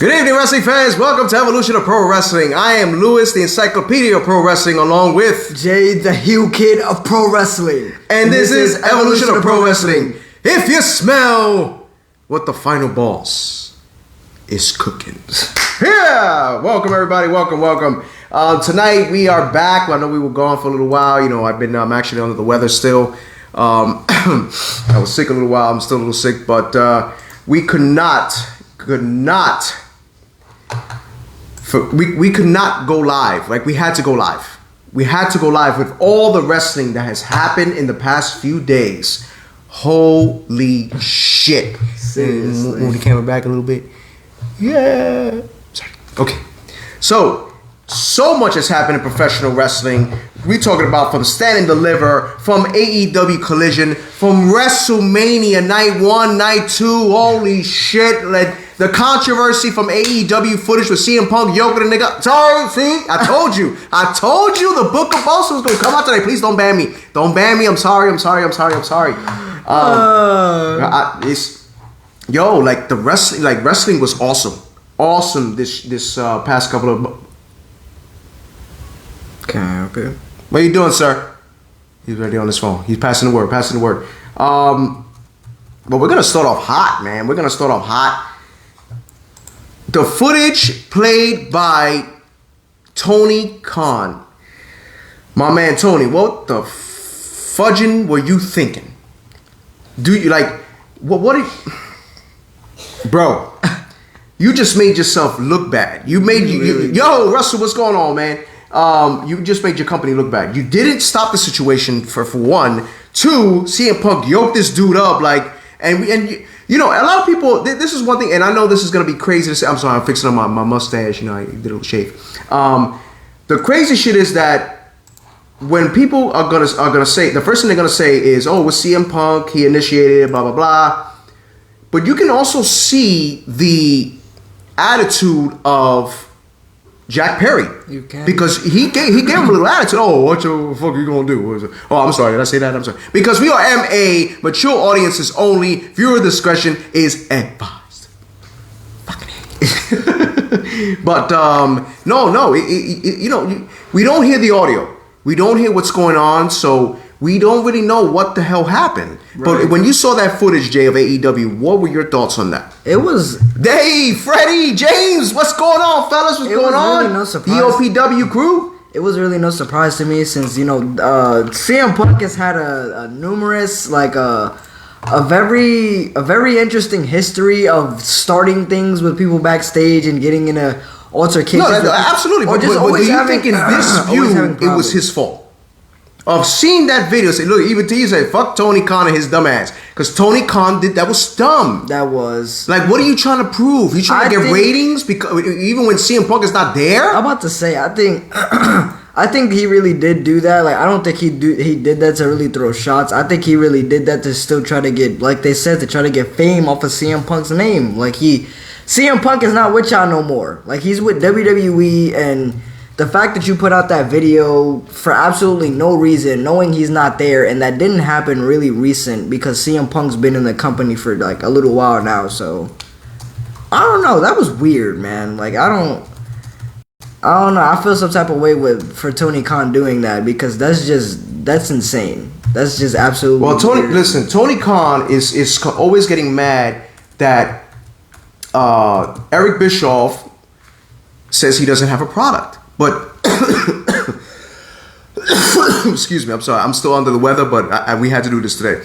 Good evening, wrestling fans. Welcome to Evolution of Pro Wrestling. I am Lewis, the Encyclopedia of Pro Wrestling, along with Jay, the heel kid of pro wrestling. And this is Evolution of Pro Wrestling. If you smell what the final boss is cooking. Yeah! Welcome, everybody. Welcome. Tonight, we are back. I know we were gone for a little while. You know, I've been actually under the weather still. I was sick a little while. I'm still a little sick. But we could not go live. Like, we had to go live. We had to go live with all the wrestling that has happened in the past few days. Holy shit. Seriously. Move the camera back a little bit. Yeah. Sorry. Okay. So much has happened in professional wrestling. We're talking about from Stand and Deliver, from AEW Collision, from WrestleMania Night 1, Night 2. Holy shit. Like, the controversy from AEW footage with CM Punk yoking the nigga. Sorry, see? I told you the Book of Bosa was going to come out today. Please don't ban me. Don't ban me. I'm sorry. Wrestling was awesome. Awesome this past couple of... Okay. What are you doing, sir? He's already on his phone. He's passing the word. But we're going to start off hot, man. The footage played by Tony Khan. My man Tony, what the fudging were you thinking? Do you like what bro, you just made yourself look bad. Yo, Russell, what's going on, man? You just made your company look bad. You didn't stop the situation for one. Two, CM Punk yoked this dude up you know, a lot of people, this is one thing, and I know this is going to be crazy to say. I'm sorry, I'm fixing up my mustache. You know, I did a little shave. The crazy shit is that when people are gonna say, the first thing they're gonna say is, "Oh, with CM Punk, he initiated it, blah blah blah." But you can also see the attitude of Jack Perry. You can. Because he gave him a little attitude. Oh, what the fuck are you gonna do? Oh, I'm sorry. Did I say that? I'm sorry. Because we are MA, mature audiences only. Viewer discretion is advised. Fucking A. But no. You know, we don't hear the audio. We don't hear what's going on. So we don't really know what the hell happened. Right. But when you saw that footage, Jay, of AEW, what were your thoughts on that? It was... Hey, Freddie, James, what's going on, fellas? What's going on? Really no surprise. EOPW crew? It was really no surprise to me since, you know, CM Punk has had a numerous, like, a very interesting history of starting things with people backstage and getting in a altercation. No, absolutely. But do you think in this view it was his fault? Of seeing that video, say, look, even T said, fuck Tony Khan and his dumb ass. Because Tony Khan that was dumb. That was... Like, what are you trying to prove? You trying to get ratings? Because even when CM Punk is not there? I'm about to say, I think he really did do that. Like, I don't think he did that to really throw shots. I think he really did that to still try to get, like they said, to try to get fame off of CM Punk's name. Like, CM Punk is not with y'all no more. Like, he's with WWE, and... the fact that you put out that video for absolutely no reason, knowing he's not there, and that didn't happen really recent because CM Punk's been in the company for like a little while now, so I don't know. That was weird, man. Like I don't know. I feel some type of way for Tony Khan doing that because that's insane. That's just absolutely weird. Listen, Tony Khan is always getting mad that Eric Bischoff says he doesn't have a product. But, excuse me, I'm sorry. I'm still under the weather, but we had to do this today.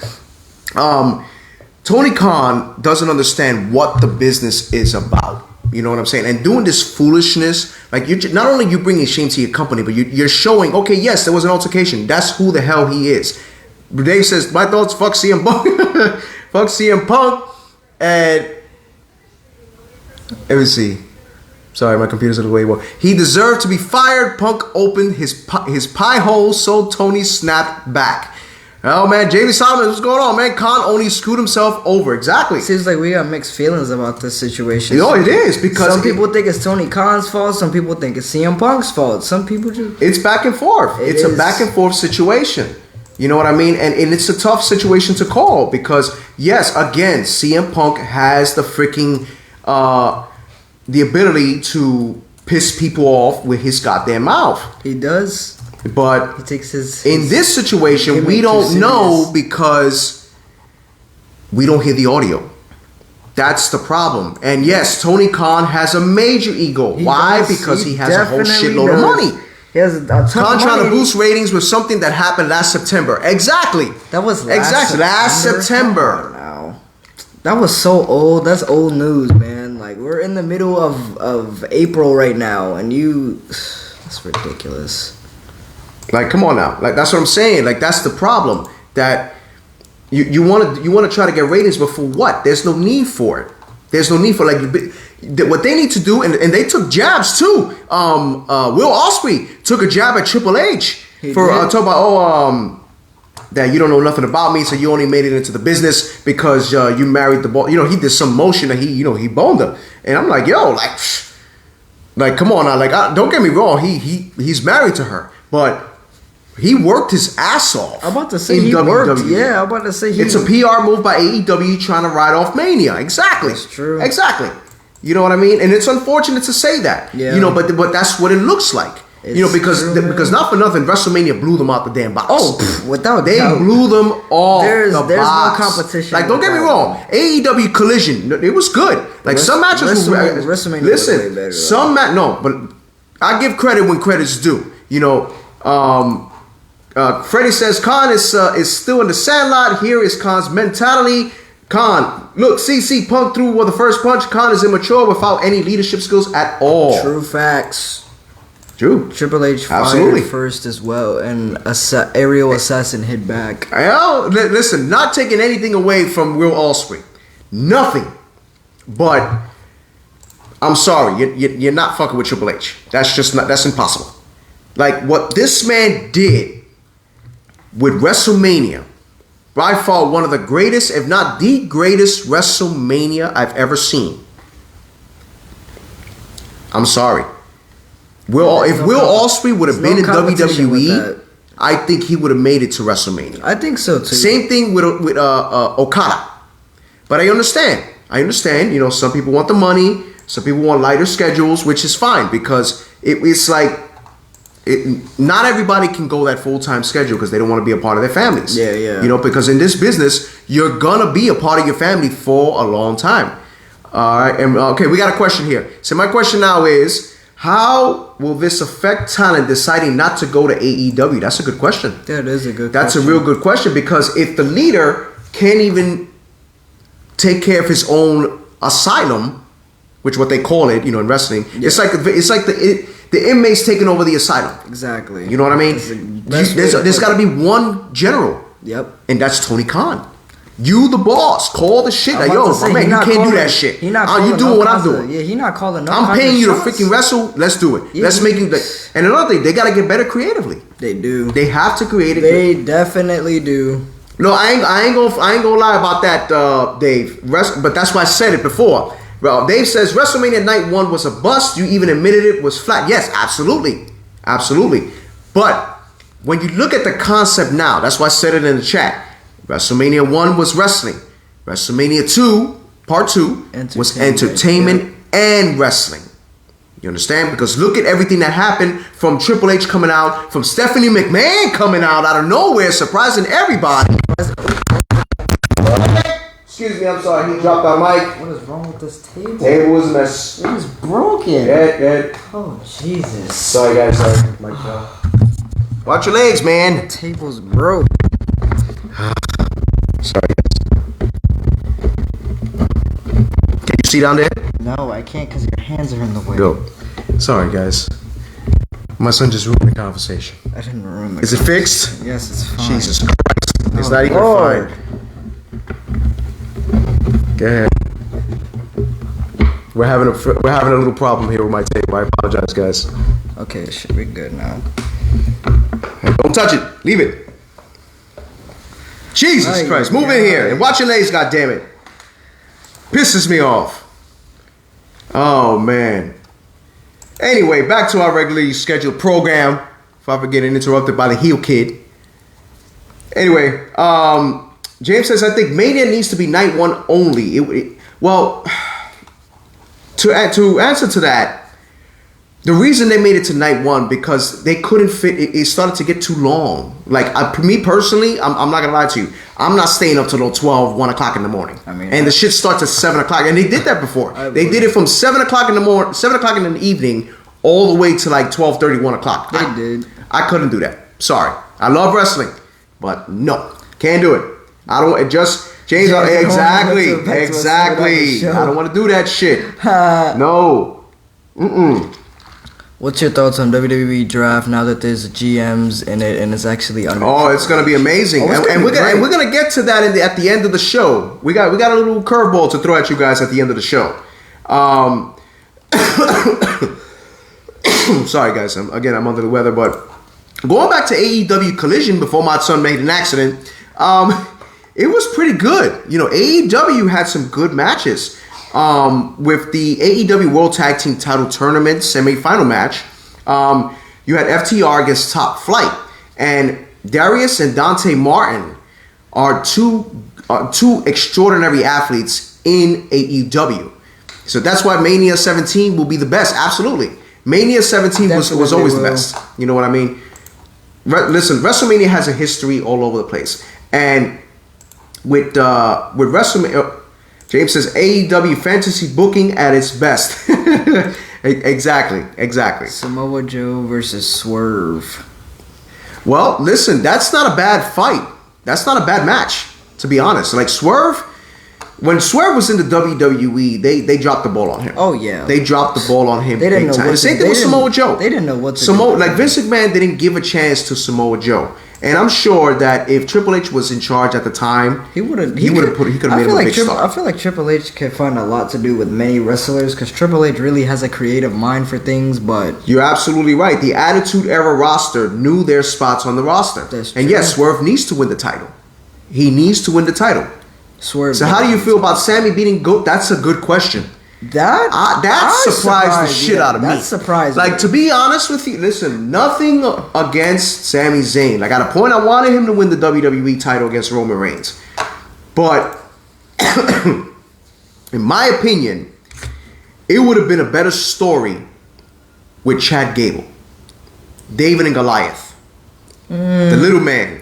Tony Khan doesn't understand what the business is about. You know what I'm saying? And doing this foolishness, like not only you bringing shame to your company, but you're showing, okay, yes, there was an altercation. That's who the hell he is. Dave says, my thoughts, fuck CM Punk. Fuck CM Punk. And let me see. Sorry, my computer's a little way more. He deserved to be fired. Punk opened his pie hole, so Tony snapped back. Oh, man, Jamie Solomon, what's going on, man? Khan only screwed himself over. Exactly. Seems like we got mixed feelings about this situation. You know, it is, because... some people think it's Tony Khan's fault. Some people think it's CM Punk's fault. Some people just... it's back and forth. It's a back and forth situation. You know what I mean? And it's a tough situation to call because, yes, again, CM Punk has the freaking... the ability to piss people off with his goddamn mouth. He does. But he takes his in this situation, we don't know because we don't hear the audio. That's the problem. And yes, Tony Khan has a major ego. Why? Because he has a whole shitload of money. He has a ton of money. Trying to boost ratings with something that happened last September. Exactly. That was last September. Now, that was so old. That's old news, man. Like, we're in the middle of April right now, and that's ridiculous. Like, come on now. Like, that's what I'm saying. Like, that's the problem. That you want to try to get ratings, but for what? There's no need for it. There's no need for what they need to do, and they took jabs too. Will Ospreay took a jab at Triple H talking about that you don't know nothing about me, so you only made it into the business because you married the boy. You know, he did some motion and he boned her, and I'm like, yo, like come on now, like don't get me wrong, he's married to her, but he worked his ass off. I'm about to say he worked. Yeah, I'm about to say it's a PR move by AEW trying to ride off Mania. Exactly. That's true. Exactly. You know what I mean? And it's unfortunate to say that. Yeah. You know, but that's what it looks like. Because not for nothing, WrestleMania blew them out the damn box. Oh, without they doubt. blew them off there's the box. There's no competition. Like, don't get me wrong. AEW Collision, it was good. Like, some matches WrestleMania was way better, but I give credit when credit's due. You know, Freddie says Khan is still in the sandlot. Here is Khan's mentality. Khan, look, CC Punk threw the first punch. Khan is immature without any leadership skills at all. True facts. True. Triple H fired first as well, and aerial assassin hit back. Listen, not taking anything away from Will Ospreay, nothing. But I'm sorry, you're not fucking with Triple H. That's impossible. Like what this man did with WrestleMania, by far one of the greatest, if not the greatest WrestleMania I've ever seen. I'm sorry. If Will Ospreay would have been in WWE, I think he would have made it to WrestleMania. I think so too. Same thing with Okada. But I understand. You know, some people want the money. Some people want lighter schedules, which is fine because it's like not everybody can go that full-time schedule because they don't want to be a part of their families. Yeah. You know, because in this business, you're gonna be a part of your family for a long time. All right. And okay, we got a question here. So my question now is, how will this affect talent deciding not to go to AEW? That's a good question. That is a good question. That's a real good question because if the leader can't even take care of his own asylum, which what they call it, you know, in wrestling, it's like the inmates taking over the asylum. Exactly. You know what I mean? There's got to be one general. Yep. And that's Tony Khan. You the boss. Call the shit. Like, yo, my man, you can't do that shit. You doing what I'm doing. Yeah, he not calling no. I'm paying you to freaking wrestle. Let's do it. Yeah, Let's make you. And another thing, they got to get better creatively. They do. They have to create it. They definitely do. No, I ain't gonna lie about that, Dave. But that's why I said it before. Well, Dave says WrestleMania Night 1 was a bust. You even admitted it was flat. Yes, absolutely. But when you look at the concept now, that's why I said it in the chat. WrestleMania 1 was wrestling. WrestleMania 2, part 2, was entertainment and wrestling. You understand? Because look at everything that happened from Triple H coming out, from Stephanie McMahon coming out of nowhere, surprising everybody. Excuse me, I'm sorry. He dropped our mic. What is wrong with this table? Table was a mess. It is broken. Good. Oh, Jesus. Sorry, guys. Sorry. Mic fell. Watch your legs, man. The table's broke. Sorry, guys. Can you see down there? No, I can't because your hands are in the way. Go. Sorry, guys. My son just ruined the conversation. I didn't ruin the Is it fixed? Yes, it's fine. Jesus Christ. It's not even fine. Go ahead. We're having a little problem here with my table. I apologize, guys. Okay, it should be good now. Hey, don't touch it. Leave it. Jesus Christ. Move in here and watch your legs, goddammit. Pisses me off. Oh, man. Anyway, back to our regularly scheduled program. If I forget interrupted by the heel kid. Anyway, James says, I think Mania needs to be night 1 only. Well, to answer to that, the reason they made it to night one because they couldn't fit. It started to get too long. Like me personally, I'm not gonna lie to you. I'm not staying up till 12, 1 o'clock in the morning. I mean, and the shit starts at 7 o'clock, and they did that before. They did it from 7 o'clock in the morning, 7 o'clock in the evening, all the way to like 12:30, 1 o'clock. They did. I couldn't do that. Sorry. I love wrestling, but no, can't do it. I don't. It just James. Exactly. I don't want to do that shit. No. What's your thoughts on WWE draft now that there's GMs in it and it's actually under? Oh, it's gonna be amazing, and we're gonna get to that at the end of the show. We got a little curveball to throw at you guys at the end of the show. Sorry guys, I'm under the weather, but going back to AEW Collision before my son made an accident, it was pretty good. You know, AEW had some good matches. With the AEW World Tag Team Title Tournament semi-final match, you had FTR against Top Flight, and Darius and Dante Martin are two extraordinary athletes in AEW. So that's why Mania 17 will be the best. Absolutely, Mania 17 was always the best. You know what I mean? Listen, WrestleMania has a history all over the place, and with WrestleMania. James says AEW fantasy booking at its best. Exactly. Samoa Joe versus Swerve. Well, listen, that's not a bad fight. That's not a bad match, to be honest. Like Swerve, when Swerve was in the WWE, they dropped the ball on him. Oh yeah, they dropped the ball on him. They didn't know time. The same thing with Samoa Joe. They didn't know what to do. Like Vince McMahon didn't give a chance to Samoa Joe. And I'm sure that if Triple H was in charge at the time, he could have made him a big star. I feel like Triple H could find a lot to do with many wrestlers because Triple H really has a creative mind for things. But you're absolutely right. The Attitude Era roster knew their spots on the roster, and yes, Swerve needs to win the title. He needs to win the title. Swerve. So how do you feel about Sammy beating Goat? That's a good question. That surprised the shit out of me. That surprised me. Like, to be honest with you, listen, nothing against Sami Zayn. Like, at a point, I wanted him to win the WWE title against Roman Reigns. But, in my opinion, it would have been a better story with Chad Gable. David and Goliath. The little man.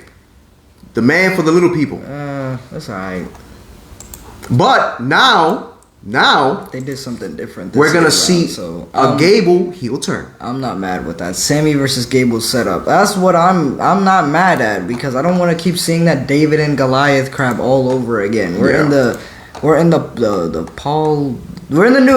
The man for the little people. That's alright. But now they did something different. We're gonna see a Gable heel turn. I'm not mad with that. Sammy versus Gable setup. That's what I'm not mad at because I don't want to keep seeing that David and Goliath crap all over again. We're in the new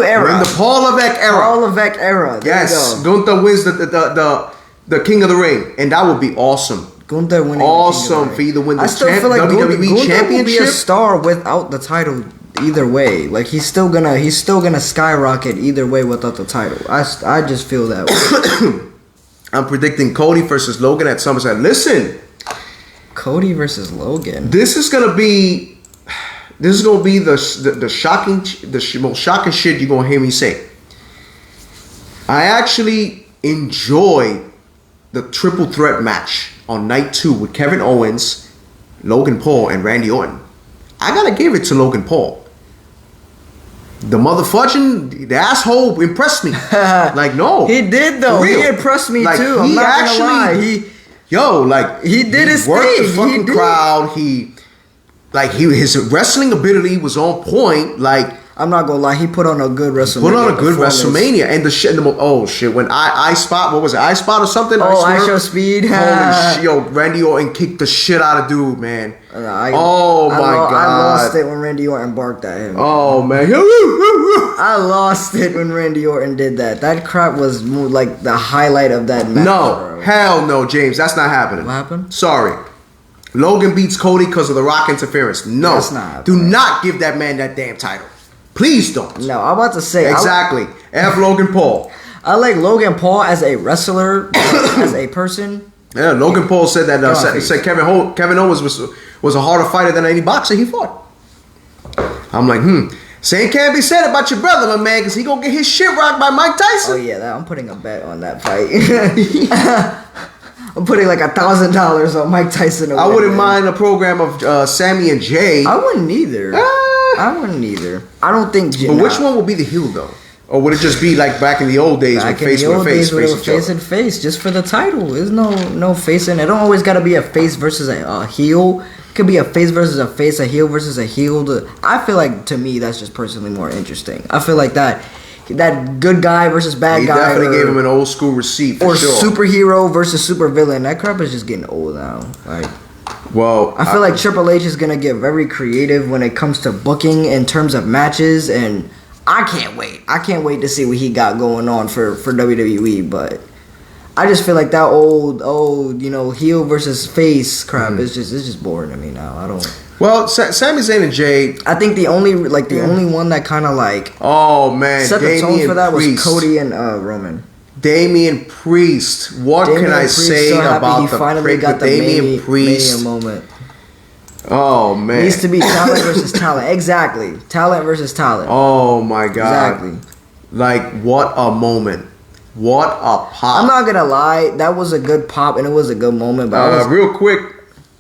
era. We're in the Paul Levesque era. Yes, Gunther wins the King of the Ring, and that would be awesome. Gunther winning awesome for either win the WWE Championship. Will be a star without the title. Either way, like he's still gonna skyrocket either way without the title. I just feel that way. I'm predicting Cody versus Logan at SummerSlam. Listen, Cody versus Logan. This is gonna be the most shocking shit you're gonna hear me say. I actually enjoyed the triple threat match on night 2 with Kevin Owens, Logan Paul, and Randy Orton. I gotta give it to Logan Paul. The the asshole impressed me. Like, no. He did, though. He impressed me, too. I'm not gonna lie. He did his worked thing. The fucking crowd. His wrestling ability was on point. Like, I'm not gonna lie, he put on a good WrestleMania, and the shit. Oh shit! When I Spot, what was it? I Spot or something? I Show Speed. Holy shit! Yo, Randy Orton kicked the shit out of dude, man. I God! I lost it when Randy Orton barked at him. Oh man! I lost it when Randy Orton did that. That crap was more like the highlight of that match. No, hell no, James. That's not happening. What happened? Sorry. Logan beats Cody because of the Rock interference. No, that's not happening. Do not give that man that damn title. Please don't. No, I'm about to say exactly. F Logan Paul. I like Logan Paul as a wrestler, as a person. Yeah, Logan Paul said that. Said Kevin Owens was a harder fighter than any boxer he fought. I'm like, Same can't be said about your brother, my man, because he gonna get his shit rocked by Mike Tyson. Oh yeah, I'm putting a bet on that fight. I'm putting like $1,000 on Mike Tyson. I wouldn't mind a program of Sammy and Jay. I wouldn't either. I don't think. But which one will be the heel though? Or would it just be like back in the old days when face with face, face and face, just for the title? There's no facing. It don't always got to be a face versus a heel. It could be a face versus a face, a heel versus a heel. I feel like, to me, that's just personally more interesting. I feel like that good guy versus bad guy. He definitely gave him an old school receipt for or sure. Superhero versus supervillain. That crap is just getting old now. Like, well, I feel like Triple H is gonna get very creative when it comes to booking in terms of matches, and I can't wait. I can't wait to see what he got going on for WWE. But I just feel like that old heel versus face crap is just boring to me now. I don't. Well, Sami Zayn and Jay. I think the only one that kind of like set the tone for that was Cody and Roman. Damian Priest. What can I say about the Damian Priest moment? Oh man, Needs to be talent versus talent. Exactly, talent versus talent. Oh my god, exactly. Like what a moment. What a pop. I'm not gonna lie, that was a good pop and it was a good moment. But real quick,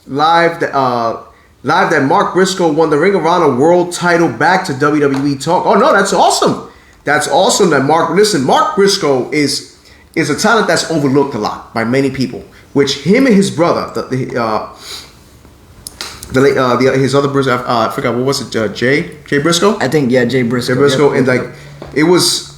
live that Mark Briscoe won the Ring of Honor World Title back to WWE Talk. Oh no, that's awesome. That's awesome that Mark Briscoe is a talent that's overlooked a lot by many people. Which him and his brother, his other brother, I forgot what was it, Jay Briscoe? I think Jay Briscoe. Jay Briscoe, and like it was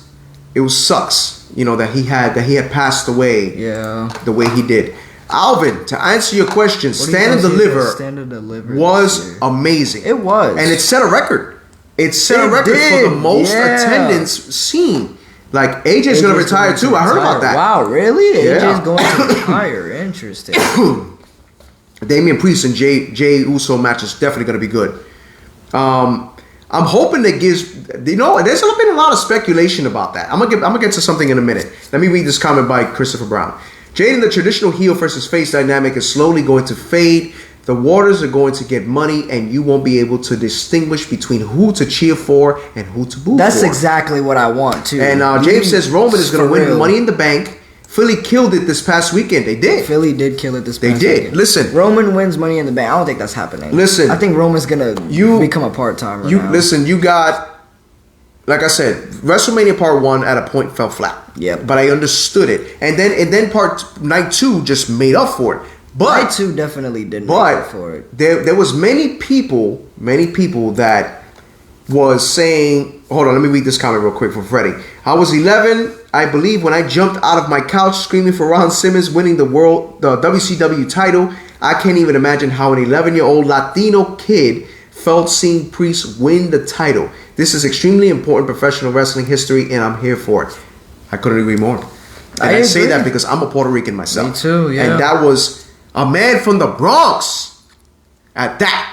sucks, that he had passed away. Yeah. The way he did. Alvin, to answer your question, Stand and Deliver was amazing. It was. And it set a record. It set a record for the most attendance seen. Like, AJ's going to retire too. I heard about that. Wow, really? Yeah. AJ's going to retire. Interesting. Damian Priest and Jay Uso match is definitely going to be good. I'm hoping that gives... there's been a lot of speculation about that. I'm gonna get to something in a minute. Let me read this comment by Christopher Brown. Jade and the traditional heel versus face dynamic is slowly going to fade. The waters are going to get muddy, and you won't be able to distinguish between who to cheer for and who to boo for. That's exactly what I want, too. And James says Roman is going to win Money in the Bank. Philly killed it this past weekend. They did. Philly did kill it this past weekend. They did. Listen. Roman wins Money in the Bank. I don't think that's happening. Listen. I think Roman's going to become a part-timer now. Listen, you got... Like I said, WrestleMania Part 1 at a point fell flat. Yep. But I understood it. And then Night 2 just made up for it. But Night 2 definitely didn't make up for it. There was many people that was saying, hold on, let me read this comment real quick from Freddie. I was 11, I believe, when I jumped out of my couch screaming for Ron Simmons winning the WCW title. I can't even imagine how an 11-year-old Latino kid felt seeing Priest win the title. This is extremely important professional wrestling history, and I'm here for it. I couldn't agree more. And I say that because I'm a Puerto Rican myself. Me too, yeah. And that was a man from the Bronx at that.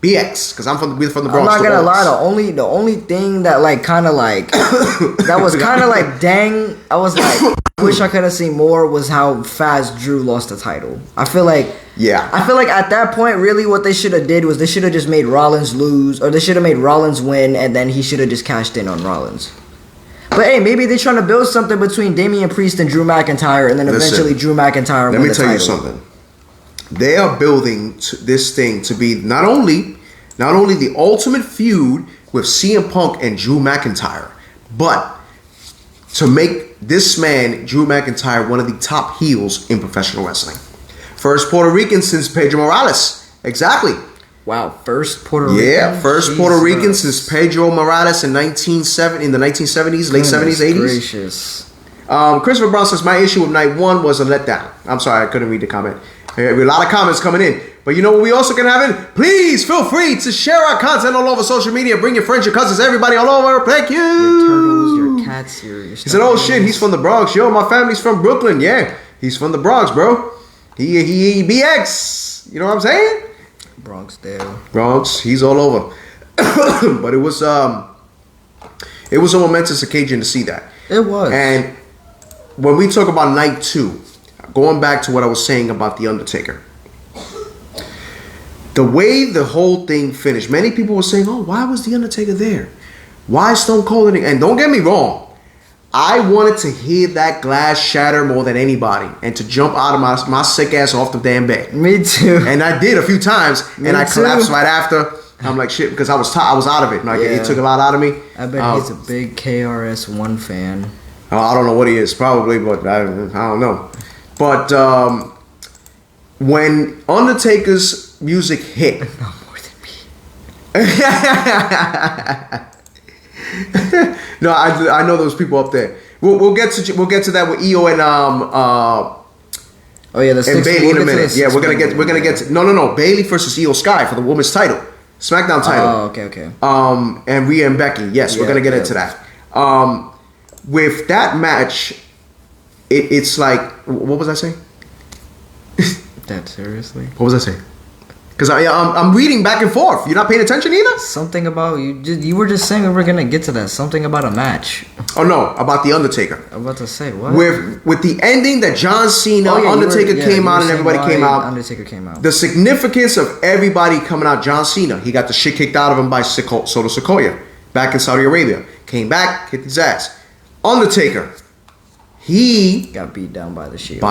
BX, because we're from the Bronx. I'm not gonna lie, the only thing that that was kind of like, dang, I was like, wish I could have seen more, was how fast Drew lost the title. I feel like at that point, really what they should have did was they should have just made Rollins lose, or they should have made Rollins win, and then he should have just cashed in on Rollins. But hey, maybe they're trying to build something between Damian Priest and Drew McIntyre, and then eventually Drew McIntyre win the title. Let me tell you something. They are building this thing to be not only the ultimate feud with CM Punk and Drew McIntyre, but to make this man, Drew McIntyre, one of the top heels in professional wrestling. First Puerto Rican since Pedro Morales. Exactly. Wow, first Puerto Rican? Yeah, first Puerto Rican since Pedro Morales in the 1970s, late 70s, 80s. Gracious. Christopher Brown says, my issue with Night 1 was a letdown. I'm sorry, I couldn't read the comment. There are a lot of comments coming in. But you know what we also can have in? Please feel free to share our content all over social media. Bring your friends, your cousins, everybody all over. Thank you. Your turtles, your cats, your He said, oh shit, he's from the Bronx. Yo, my family's from Brooklyn. Yeah, he's from the Bronx, bro. He BX. You know what I'm saying? Bronx there. Bronx, he's all over. But it was a momentous occasion to see that. It was. And when we talk about Night 2, going back to what I was saying about The Undertaker, the way the whole thing finished, many people were saying, oh, why was The Undertaker there? Why Stone Cold? And don't get me wrong, I wanted to hear that glass shatter more than anybody and to jump out of my sick ass off the damn bed. Me too. And I did a few times, and I collapsed right after. I'm like, shit, because I was out of it. Like, Yeah. it took a lot out of me. I bet he's a big KRS-One fan. I don't know what he is, probably, but I don't know. But when Undertaker's music hit, No more than me. no, I know those people up there. We'll get to that with EO and Oh yeah, the and Bailey in a minute. Yeah, we're gonna get to, no Bailey versus Io Sky for the women's title, SmackDown title. Oh, okay. And Rhea and Becky. Yes, we're gonna get into that. With that match, it's like, what was I saying? That seriously? What was I saying? Because I'm reading back and forth. You're not paying attention either? Something about you were just saying we were gonna get to that. Something about a match. Oh no, about the Undertaker. I'm about to say what? With the ending that John Cena, Undertaker came out and everybody came out. Undertaker came out. The significance of everybody coming out. John Cena, he got the shit kicked out of him by Soto Sequoia back in Saudi Arabia. Came back, kicked his ass. Undertaker, he got beat down by the Shield.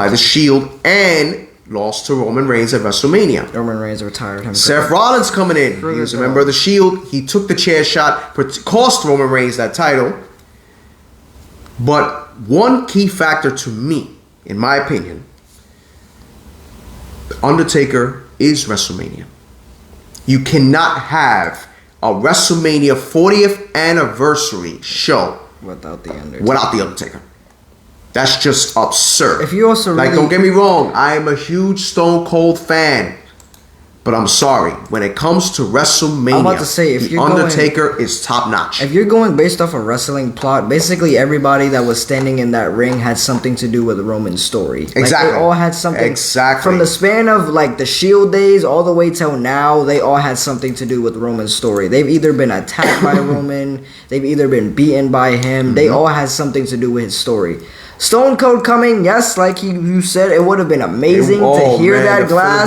And lost to Roman Reigns at WrestleMania. Roman Reigns retired himself. Seth Rollins coming in. He was a member of the Shield. He took the chair shot, cost Roman Reigns that title. But one key factor to me, in my opinion, Undertaker is WrestleMania. You cannot have a WrestleMania 40th anniversary show without the Undertaker. That's just absurd. If you also really, don't get me wrong, I am a huge Stone Cold fan, but I'm sorry, when it comes to WrestleMania, I'm about to say, if the Undertaker is top notch. If you're going based off a wrestling plot, basically everybody that was standing in that ring had something to do with Roman's story. Exactly, like, they all had something. Exactly. From the span of like the Shield days all the way till now, they all had something to do with Roman's story. They've either been attacked by Roman, they've either been beaten by him. Mm-hmm. They all had something to do with his story. Stone Cold coming, yes, like you said, it would have been amazing to hear that glass.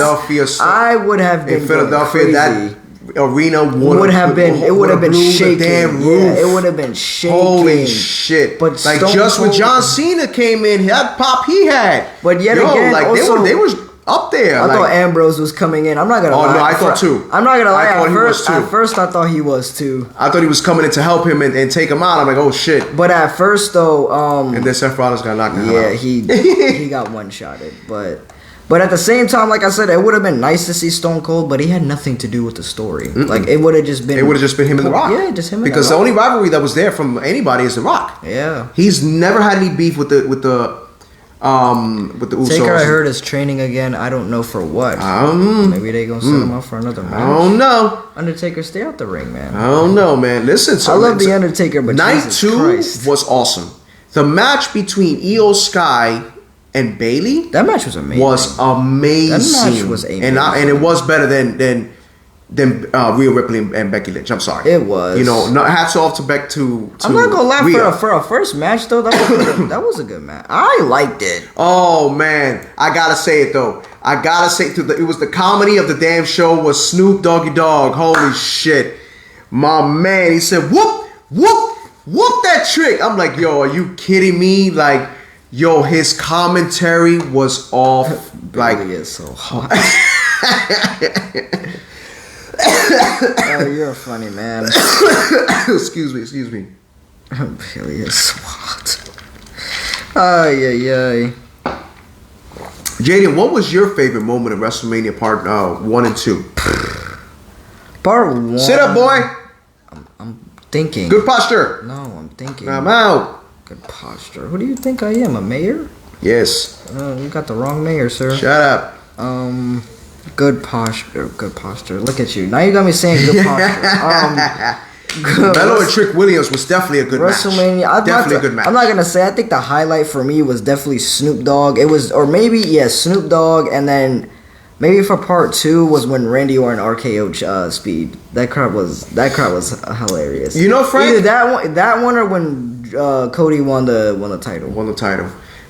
I would have been in Philadelphia. That arena would have been shaking. Yeah, it would have been shaking. Holy shit! But like just when John Cena came in, that pop he had. But yet again, like also, they were up there. I thought Ambrose was coming in. I'm not gonna lie. Oh no, I thought too. I'm not gonna lie. At first, I thought he was too. I thought he was coming in to help him and take him out. I'm like, oh shit. But at first though, and then Seth Rollins got knocked out. Yeah, he got one-shotted. But at the same time, like I said, it would have been nice to see Stone Cold, but he had nothing to do with the story. Mm-mm. Like it would have just been. It would have just been him and The Rock. Yeah, just him. Because the only rivalry that was there from anybody is The Rock. Yeah. He's never had any beef with the Usos. Taker, I heard, is training again. I don't know for what. Maybe they gonna set him up for another match. I don't know. Undertaker, stay out the ring, man. I don't know, man. Listen, I love the Undertaker, but night Jesus 2 Christ. was awesome. The match between Io Sky and Bailey, that match was amazing. That match was amazing, and it was better than Rhea Ripley and Becky Lynch. I'm sorry. It was. You know, hats off to Beck to I'm not gonna lie, for a first match though, that was a good match. I liked it. Oh man, I gotta say it though. It was the comedy of the damn show was Snoop Doggy Dogg. Holy shit, my man. He said, "Whoop, whoop, whoop that trick." I'm like, yo, are you kidding me? Like, yo, his commentary was off. Like, Billy is so hot. Oh, you're a funny man. Excuse me. Billy is so hot. Ay. Jaden, what was your favorite moment of WrestleMania Part 1 and 2? Part 1. Sit up, boy. I'm thinking. Good posture. No, I'm thinking. I'm out. Good posture. Who do you think I am? A mayor? Yes. You got the wrong mayor, sir. Shut up. Good posture. Good posture. Look at you. Now you got me saying good posture. Bello and Trick Williams was definitely a good WrestleMania, match. Definitely a good match. I'm not gonna say. I think the highlight for me was definitely Snoop Dogg. It was, or maybe Snoop Dogg, and then maybe for part 2 was when Randy Orton RKO Speed. That crowd was hilarious. You know, Frank, either that one or when Cody won the title.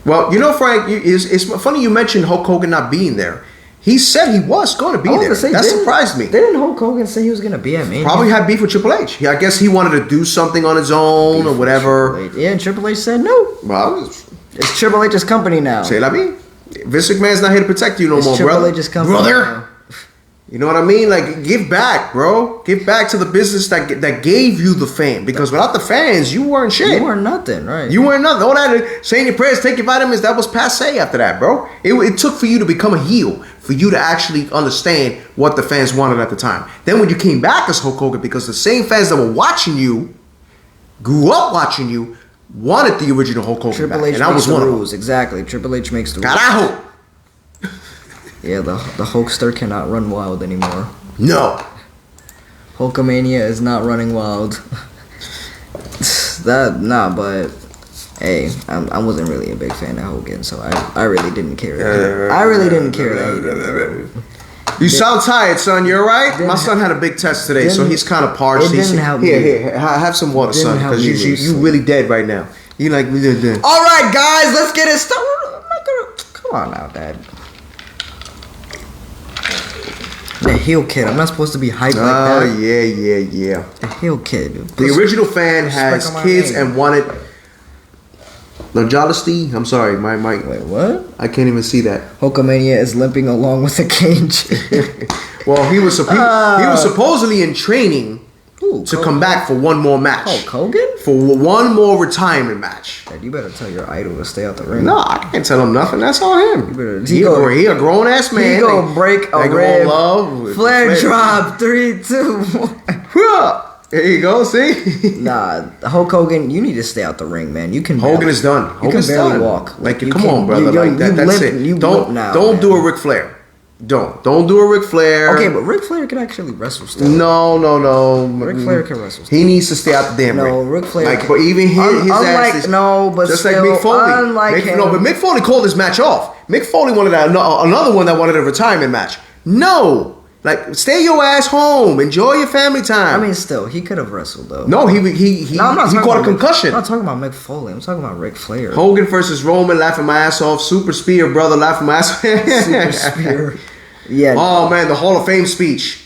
Well, you know, Frank, it's funny you mentioned Hulk Hogan not being there. He said he was going to be there. That surprised me. Didn't Hulk Hogan say he was going to be at Mania? Probably had beef with Triple H. I guess he wanted to do something on his own or whatever. Yeah, and Triple H said no. Well, it's Triple H's company now. Say la vie. Vince McMahon's not here to protect you no more, Triple brother. H's company brother. Now. You know what I mean? Like, give back, bro. Give back to the business that gave you the fame. Because without the fans, you weren't shit. You weren't nothing, right? You weren't nothing. All that saying your prayers, take your vitamins, that was passe after that, bro. It took for you to become a heel, for you to actually understand what the fans wanted at the time. Then when you came back as Hulk Hogan, because the same fans that were watching you, grew up watching you, wanted the original Hulk Hogan Triple back. H And I makes was the one of them. rules. Exactly. Triple H makes the rules. Carajo! Yeah, the Hulkster cannot run wild anymore. No. Hulkamania is not running wild. But hey, I wasn't really a big fan of Hogan, so I really didn't care. I really didn't care that he did. You sound tired, son. You alright? My son had a big test today, so he's kind of parched. It didn't help me. Here, have some water, son, because you really dead right now. You like me. All right, guys, let's get it started. I'm not gonna. Come on now, Dad. The heel kid. I'm not supposed to be hyped like that. Oh yeah. The heel kid. The original fan has kids and wanted. Longevity? I'm sorry, my Wait, what? I can't even see that. Hulkamania is limping along with a cage. Well, he was supposedly in training to come back for one more match. Hulk Hogan? For one more retirement match. Dad, you better tell your idol to stay out the ring. No, I can't tell him nothing. That's on him. He a grown ass man. He gonna break a rib. Flare drop. 3, 2, 1. There you go. See? Nah, Hulk Hogan, you need to stay out the ring, man. You can. Hogan is done. You can barely walk. Like, come on, brother. That's it. Don't do a Ric Flair. Don't do a Ric Flair. Okay, but Ric Flair can actually wrestle still. No. Ric Flair can wrestle still. He needs to stay out the damn ring. No, Ric Flair. Like, but even his ass is just still, like Mick Foley. Unlike him. No, but Mick Foley called his match off. Mick Foley wanted another one that wanted a retirement match. No. Like, stay your ass home. Enjoy your family time. I mean, still, he could have wrestled though. No, he caught a concussion. I'm not talking about Mick Foley. I'm talking about Ric Flair. Hogan versus Roman, laughing my ass off. Super Spear, brother, laughing my ass off. Super Spear. Yeah. Oh man, the Hall of Fame speech.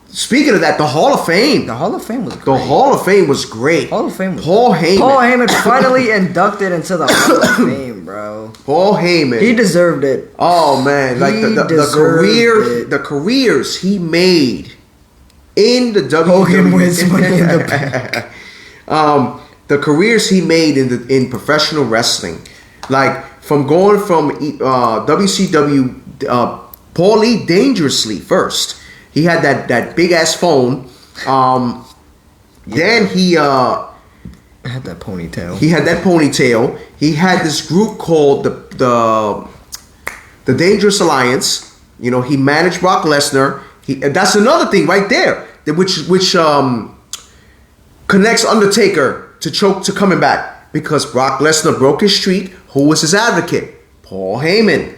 Speaking of that, the Hall of Fame. The Hall of Fame was great. The Hall of Fame was great. Hall of Fame was Paul Heyman. Paul Heyman finally inducted into the Hall of Fame, bro. Paul Heyman. He deserved it. Oh man, like the careers he made in the WWE. Hogan wins Money in the Bank. The careers he made in professional wrestling, like from going from WCW, Paulie Dangerously first. He had that big ass phone. Then he had that ponytail. He had this group called the Dangerous Alliance. You know, he managed Brock Lesnar. That's another thing right there, which connects Undertaker to coming back, because Brock Lesnar broke his streak. Who was his advocate? Paul Heyman.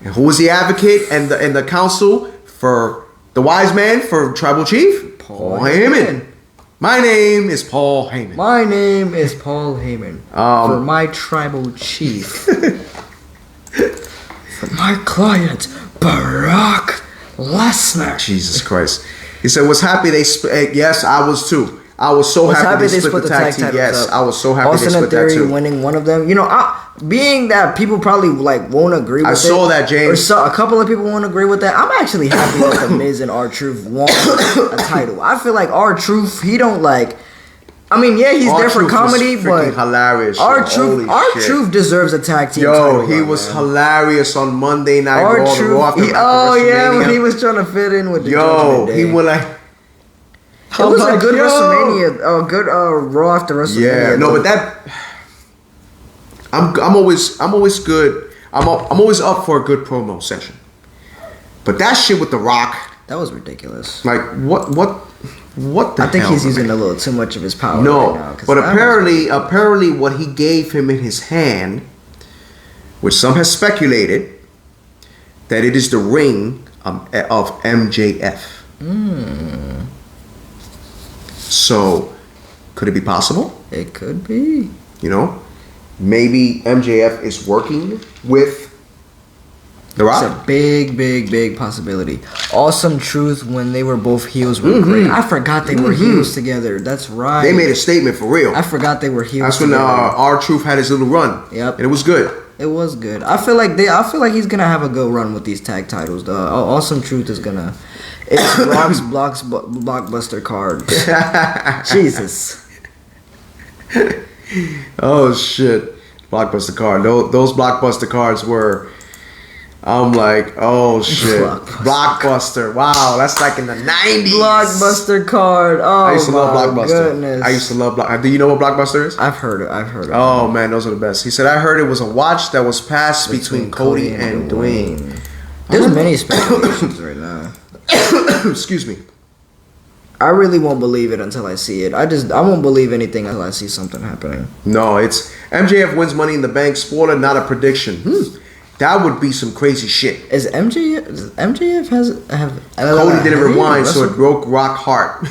And who was the advocate and the counsel for the wise man for Tribal Chief? Paul Heyman. My name is Paul Heyman. My name is Paul Heyman. For my Tribal Chief. For my client, Brock Lesnar. Jesus Christ. He said, was happy they split. Yes, I was too. I was so happy they split the tag team. Yes, I was so happy they split that too. Winning one of them. You know, being that people probably won't agree with it. I saw that, James. Or a couple of people won't agree with that. I'm actually happy that The Miz and R-Truth won a title. I feel like R-Truth, he don't like... I mean, yeah, he's there for comedy, but hilarious. R-Truth deserves a tag team title. He was hilarious on Monday Night Raw. When he was trying to fit in with the Judgment Day. He went like... It was a good WrestleMania, a good Raw after WrestleMania. Yeah, no, but that I'm always good. I'm always up for a good promo session. But that shit with The Rock, that was ridiculous. Like what the I think hell, he's using a little too much of his power no, right now. But apparently what he gave him in his hand, which some has speculated that it is the ring of MJF. So, could it be possible? It could be. You know, maybe MJF is working with The Rock. It's a big possibility. Awesome Truth, when they were both heels, were great. I forgot they were heels together. That's right. They made a statement for real. I forgot they were heels. That's when R-Truth had his little run. Yep. And it was good. It was good. I feel like he's gonna have a good run with these tag titles. The Awesome Truth is gonna. It's Brock's blockbuster card. Jesus. Oh shit, blockbuster card. Those blockbuster cards were. I'm like, oh shit, blockbuster. Wow, that's like in the 90s. Blockbuster card. Oh, I used to love Blockbuster. Goodness. I used to love Blockbuster. Do you know what Blockbuster is? I've heard it. Oh man, those are the best. He said, I heard it was a watch that was passed between Cody and Dwayne. There's many speculations right now. Excuse me. I really won't believe it until I see it. I won't believe anything until I see something happening. No, it's MJF wins Money in the Bank. Spoiler, not a prediction. That would be some crazy shit. Is MJF have Cody didn't rewind, so it broke Rock Hart.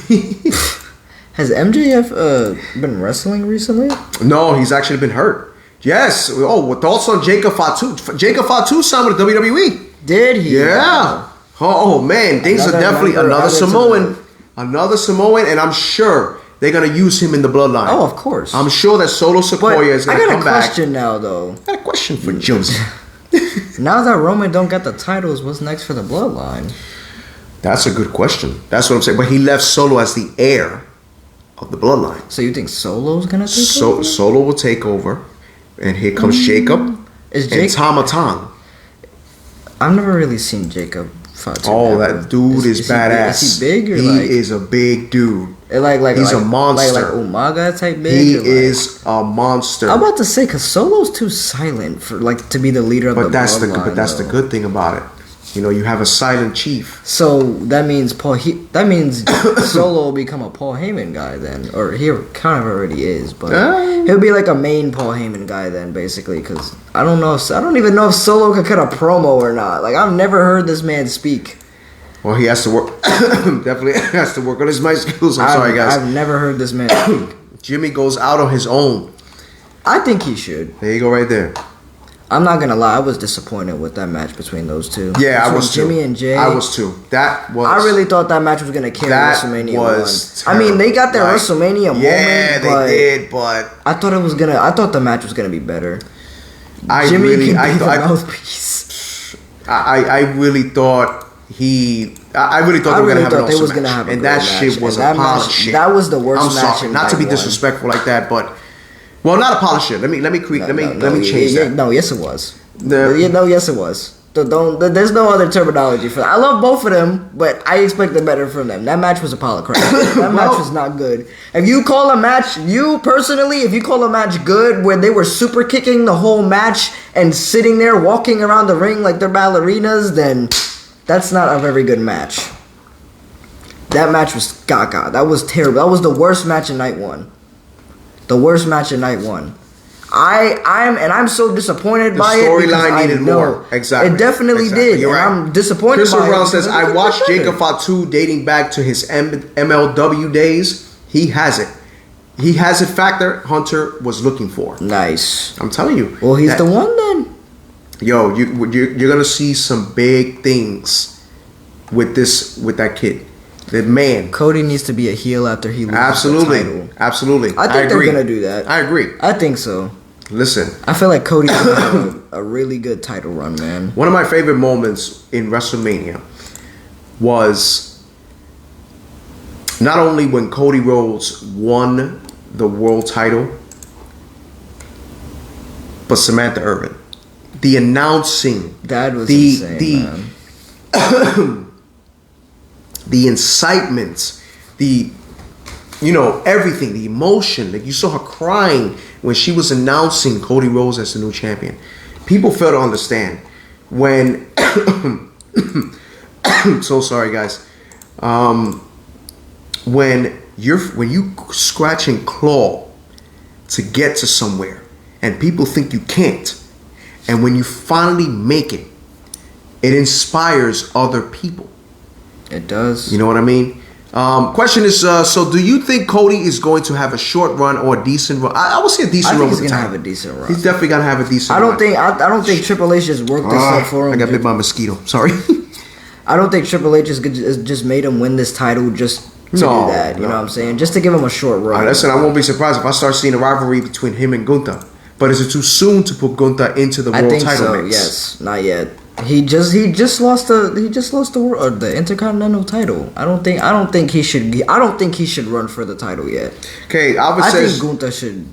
Has MJF been wrestling recently? No, he's actually been hurt. Yes. Oh, with also Jacob Fatu. Jacob Fatu signed with WWE. Did he? Yeah. Oh man, things are definitely another Samoan, and I'm sure they're gonna use him in the Bloodline. Oh, of course. I'm sure that Solo Sikoa is gonna come back. I got a question now, though. I got a question for Josie. Now that Roman don't got the titles, what's next for the Bloodline? That's a good question. That's what I'm saying. But he left Solo as the heir of the Bloodline. So you think Solo's gonna take over? Solo will take over, and here comes Jacob and Tama Tongue. I've never really seen Jacob Fatu. Oh, that dude is badass. Is he big? Or he is a big dude. He's a monster. Like Umaga type big. He is a monster. I'm about to say, cause Solo's too silent for to be the leader of the Bloodline. But that's the good thing about it. You know, you have a silent chief. So that means Solo will become a Paul Heyman guy then, or he kind of already is, but he'll be like a main Paul Heyman guy then, basically. Because I don't even know if Solo could cut a promo or not. Like, I've never heard this man speak. Well, he has to work. Definitely has to work on his mic skills. I'm sorry, guys. I've never heard this man speak. Jimmy goes out on his own. I think he should. There you go, right there. I'm not gonna lie, I was disappointed with that match between those two. Yeah, I was too. Jimmy and Jay. I was too. I really thought that match was gonna carry WrestleMania 1. I mean, they got their WrestleMania moment. Yeah, they did, but I thought the match was gonna be better. I Jimmy really, can I be the thought, mouthpiece. I really thought they were gonna have an awesome match, and that shit was a pile of shit. That was the worst match. I'm sorry, not to be disrespectful like that, but. Well, not a polished shit. Let me change that. No, yes it was. Yes it was. There's no other terminology for that. I love both of them, but I expected better from them. That match was a pile of crap. That match was not good. If you call a match good where they were super kicking the whole match and sitting there walking around the ring like they're ballerinas, then that's not a very good match. That match was gaga. That was terrible. That was the worst match in night one. The worst match of night one. I'm so disappointed by it. The storyline needed more. Exactly. It definitely did. You're right. I'm disappointed Crystal by it. Brown says, I watched Jacob Fatu dating back to his MLW days. He has it. He has it factor Hunter was looking for. Nice. I'm telling you. Well, he's the one then. Yo, you're going to see some big things with that kid. The man. Cody needs to be a heel after he loses the title. Absolutely. I think they're gonna do that. I agree. I think so. Listen. I feel like Cody's gonna have a really good title run, man. One of my favorite moments in WrestleMania was not only when Cody Rhodes won the world title, but Samantha Irvin. The announcing. That was insane, man. The incitement, everything, the emotion. Like, you saw her crying when she was announcing Cody Rhodes as the new champion. People fail to understand when. So sorry, guys. When you scratch and claw to get to somewhere, and people think you can't, and when you finally make it, it inspires other people. It does. You know what I mean? Question is, so do you think Cody is going to have a short run or a decent run? I would say a decent run with the time. He's gonna have a decent run. He's definitely gonna have a decent run. I don't think Triple H just worked this up for him. I got bit by a mosquito. Sorry. I don't think Triple H just made him win this title just to do that. You know what I'm saying? Just to give him a short run. Listen, I won't be surprised if I start seeing a rivalry between him and Gunther. But is it too soon to put Gunther into the world title mix? Yes, not yet. He just lost the Intercontinental title. I don't think he should run for the title yet. Okay, I think Gunther should.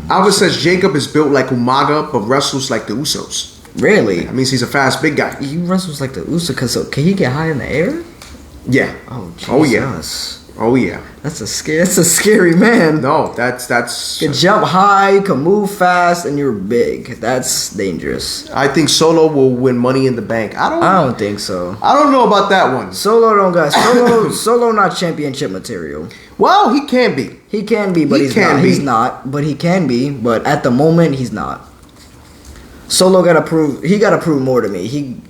Albert says Jacob is built like Umaga, but wrestles like the Usos. Really? That means he's a fast big guy. He wrestles like the Usos. So can he get high in the air? Yeah. Oh, Jesus. Oh yeah. Oh yeah. That's a scary man. No, that's. You can jump high, you can move fast, and you're big. That's dangerous. I think Solo will win Money in the Bank. I don't think so. I don't know about that one. Solo don't got Solo not championship material. Well, he can be. He can be, but he's not. But he can be. But at the moment, he's not. Solo gotta prove more to me. He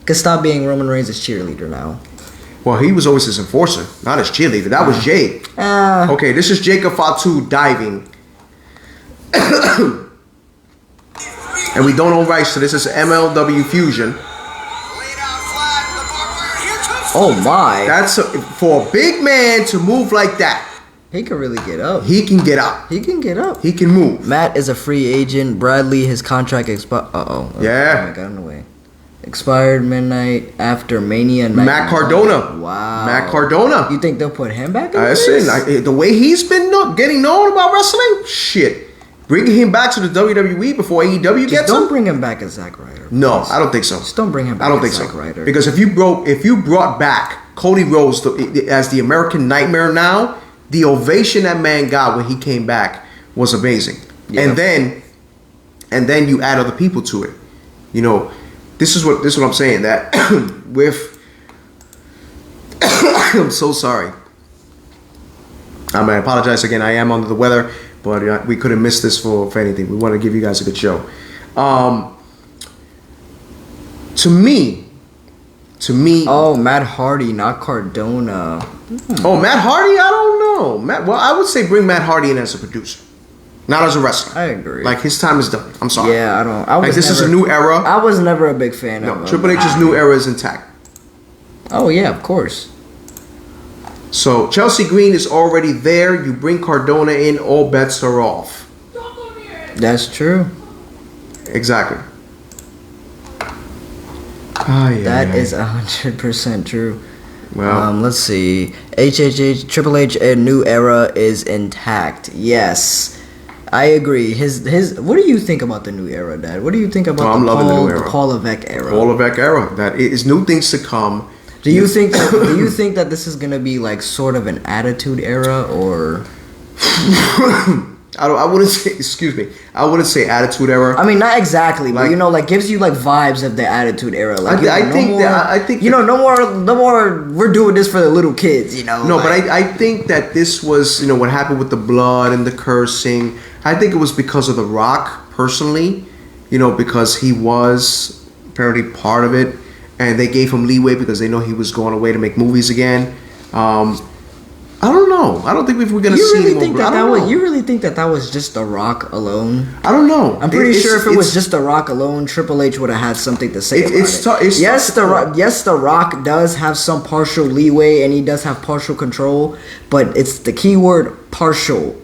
could stop being Roman Reigns' cheerleader now. Well, he was always his enforcer, not his cheerleader. That was Jay. Okay, this is Jacob Fatu diving. And we don't own rights, so this is MLW Fusion. Oh my. That's for a big man to move like that. He can really get up. He can get up. He can get up. He can move. Matt is a free agent. Bradley, his contract expired. Yeah. I got in the way. Expired midnight after Mania and Matt Cardona. Wow. Matt Cardona. You think they'll put him back in Listen, the way he's been getting known about wrestling, shit. Bringing him back to the WWE before AEW gets him? Don't bring him back as Zack Ryder. No, I don't think so. Just don't bring him back as Zack Ryder. Because if you brought back Cody Rhodes as the American Nightmare now, the ovation that man got when he came back was amazing. Yeah. And then you add other people to it. You know, this is what I'm saying, that with I'm so sorry. I apologize again. I am under the weather, but we couldn't miss this for anything. We want to give you guys a good show. To me. Oh, Matt Hardy, not Cardona. Oh, Matt Hardy? I don't know. Well, I would say bring Matt Hardy in as a producer, not as a wrestler. I agree. Like, his time is done. I'm sorry. Yeah, I don't. This is a new era. I was never a big fan of him. Triple H's new era is intact. Oh yeah, of course. So Chelsea Green is already there. You bring Cardona in, all bets are off. That's true. Exactly. That is 100% true. Well, let's see. Triple H, a new era is intact. Yes, I agree. His. What do you think about the new era, Dad? What do you think about I'm loving the new era. The Paul Levesque era? Paul Levesque era. That is new things to come. Do you think that this is gonna be like sort of an attitude era, or? I wouldn't say. Excuse me. I wouldn't say attitude era. I mean, not exactly, but gives you like vibes of the attitude era. Like, I think no more. We're doing this for the little kids, you know. No, but I think that this was, what happened with the blood and the cursing. I think it was because of The Rock personally, because he was apparently part of it, and they gave him leeway because they know he was going away to make movies again. I don't know. I don't think we're going to see really more. You really think that was just The Rock alone? I don't know. I'm pretty sure if it was just The Rock alone, Triple H would have had something to say about it. Yes, The Rock does have some partial leeway and he does have partial control, but it's the key word partial.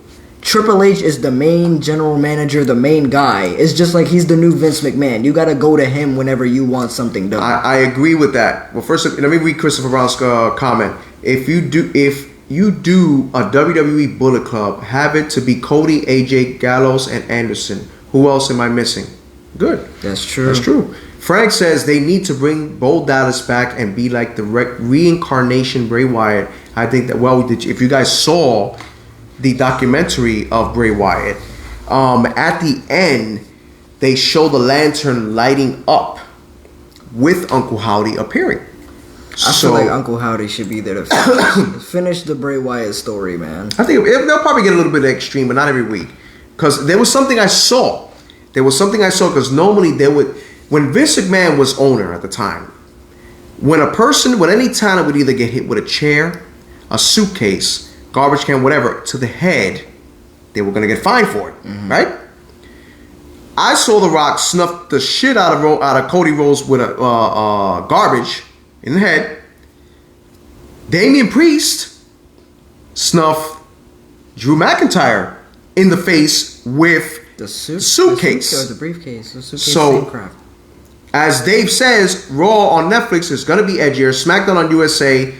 Triple H is the main general manager, the main guy. It's just like he's the new Vince McMahon. You got to go to him whenever you want something done. I agree with that. Well, first, let me read Christopher Brown's comment. If you do a WWE Bullet Club, have it to be Cody, AJ, Gallows, and Anderson. Who else am I missing? Good. That's true. That's true. Frank says they need to bring Bo Dallas back and be like the reincarnation Bray Wyatt. I think that, if you guys saw the documentary of Bray Wyatt, at the end, they show the lantern lighting up with Uncle Howdy appearing. I feel like Uncle Howdy should be there to finish the Bray Wyatt story, man. I think they'll probably get a little bit extreme, but not every week. Because there was something I saw. Because normally when Vince McMahon was owner at the time, when any talent would either get hit with a chair, a suitcase, garbage can, whatever, to the head, they were going to get fined for it, right? I saw The Rock snuff the shit out of Cody Rhodes with a garbage in the head. Damian Priest snuffed Drew McIntyre in the face with The suit, suitcase. or the briefcase. The suitcase. So, same crap. as Dave says, Raw on Netflix is going to be edgier. SmackDown on USA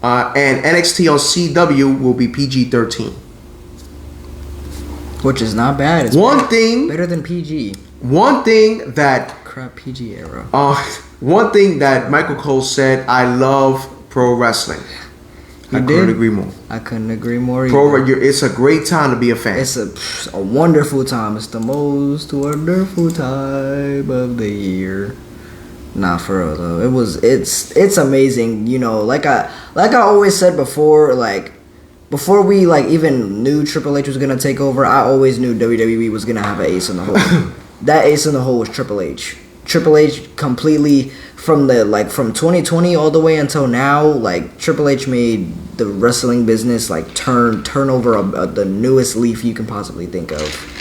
and NXT on CW will be PG-13. Which is not bad. It's better than PG. One thing that crap PG era. One thing that Michael Cole said, I love pro wrestling. Couldn't agree more. I couldn't agree more. It's a great time to be a fan. It's a wonderful time. It's the most wonderful time of the year. Nah, for real though. It's amazing. You know, like I always said before, like before we like even knew Triple H was gonna take over, I always knew WWE was gonna have an ace in the hole. That ace in the hole was Triple H. Triple H completely from 2020 all the way until now, like Triple H made the wrestling business like turn over the newest leaf you can possibly think of.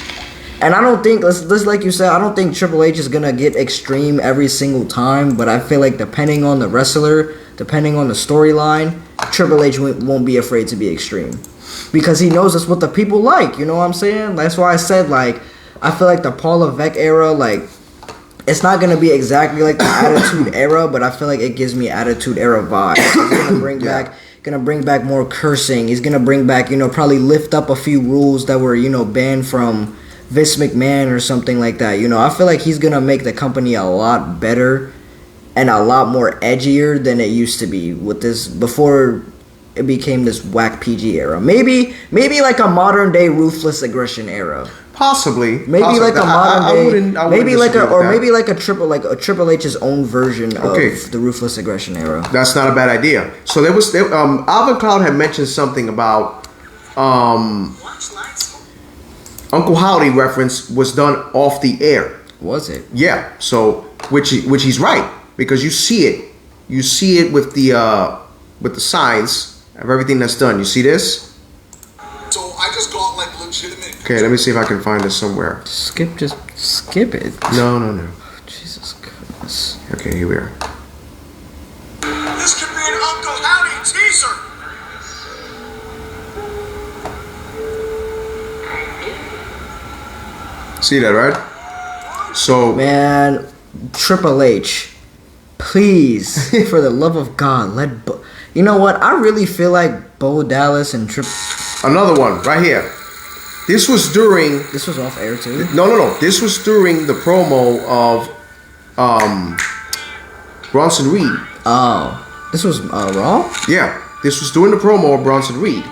And I don't think, let's like you said, I don't think Triple H is gonna get extreme every single time, but I feel like depending on the wrestler, depending on the storyline, Triple H won't be afraid to be extreme because he knows that's what the people like. You know what I'm saying? That's why I said like I feel like the Paul Levesque era, like it's not gonna be exactly like the Attitude Era, but I feel like it gives me Attitude Era vibes. He's gonna bring back more cursing. He's gonna bring back, you know, probably lift up a few rules that were, you know, banned from Vince McMahon or something like that. You know, I feel like he's gonna make the company a lot better and a lot more edgier than it used to be with this before it became this whack PG era. Maybe like a modern day Ruthless Aggression era. Possibly. Maybe like a modern day. Maybe like a Triple H's own version of the Ruthless Aggression era. That's not a bad idea. So Alvin Cloud had mentioned something about Uncle Howdy reference was done off the air. Was it? Yeah. So which he's right, because you see it with the signs of everything that's done. You see this? So I just got like legitimate. Okay, let me see if I can find this somewhere. Just skip it. No. Jesus goodness. Okay, here we are. This could be an Uncle Howdy teaser. See that, right? So man, Triple H, please, for the love of God, you know what? I really feel like Bo Dallas and Another one right here. This was during. This was off air too. No. This was during the promo of Bronson Reed. Oh, this was Raw. Yeah, this was during the promo of Bronson Reed.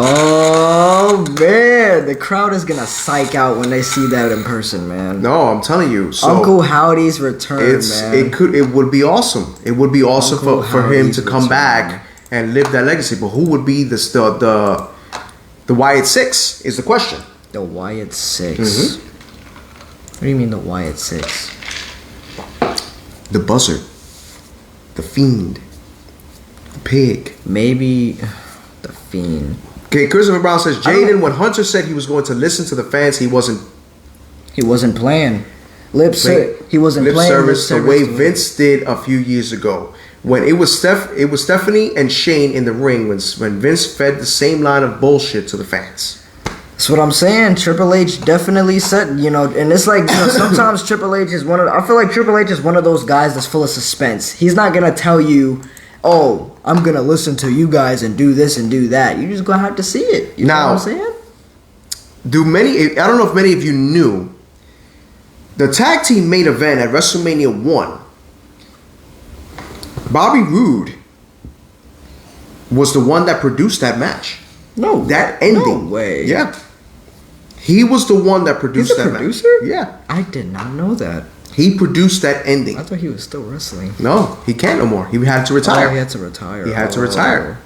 Oh man, the crowd is gonna psych out when they see that in person, man. No, I'm telling you. So Uncle Howdy's return, man. It would be awesome. It would be awesome for him to come back and live that legacy. But who would be the Wyatt Six is the question. The Wyatt Six. Mm-hmm. What do you mean the Wyatt Six? The Buzzard, the Fiend, the Pig. Maybe the Fiend. Okay, Christopher Brown says, Jaden, when Hunter said he was going to listen to the fans, he wasn't playing. He wasn't lip playing service the way Vince did a few years ago. When it was Stephanie and Shane in the ring when Vince fed the same line of bullshit to the fans. That's what I'm saying. Triple H definitely said, you know, and it's like, you know, sometimes Triple H is I feel like Triple H is one of those guys that's full of suspense. He's not gonna tell you, oh, I'm gonna listen to you guys and do this and do that. You're just gonna have to see it. You know what I'm saying? I don't know if many of you knew, the tag team main event at WrestleMania 1, Bobby Roode was the one that produced that match. No, that ending. No way. Yeah, he was the one that produced that producer? match. Yeah, I did not know that. He produced that ending. I thought he was still wrestling. No, he can't no more. He had to retire. Oh, he had to retire. He had to retire.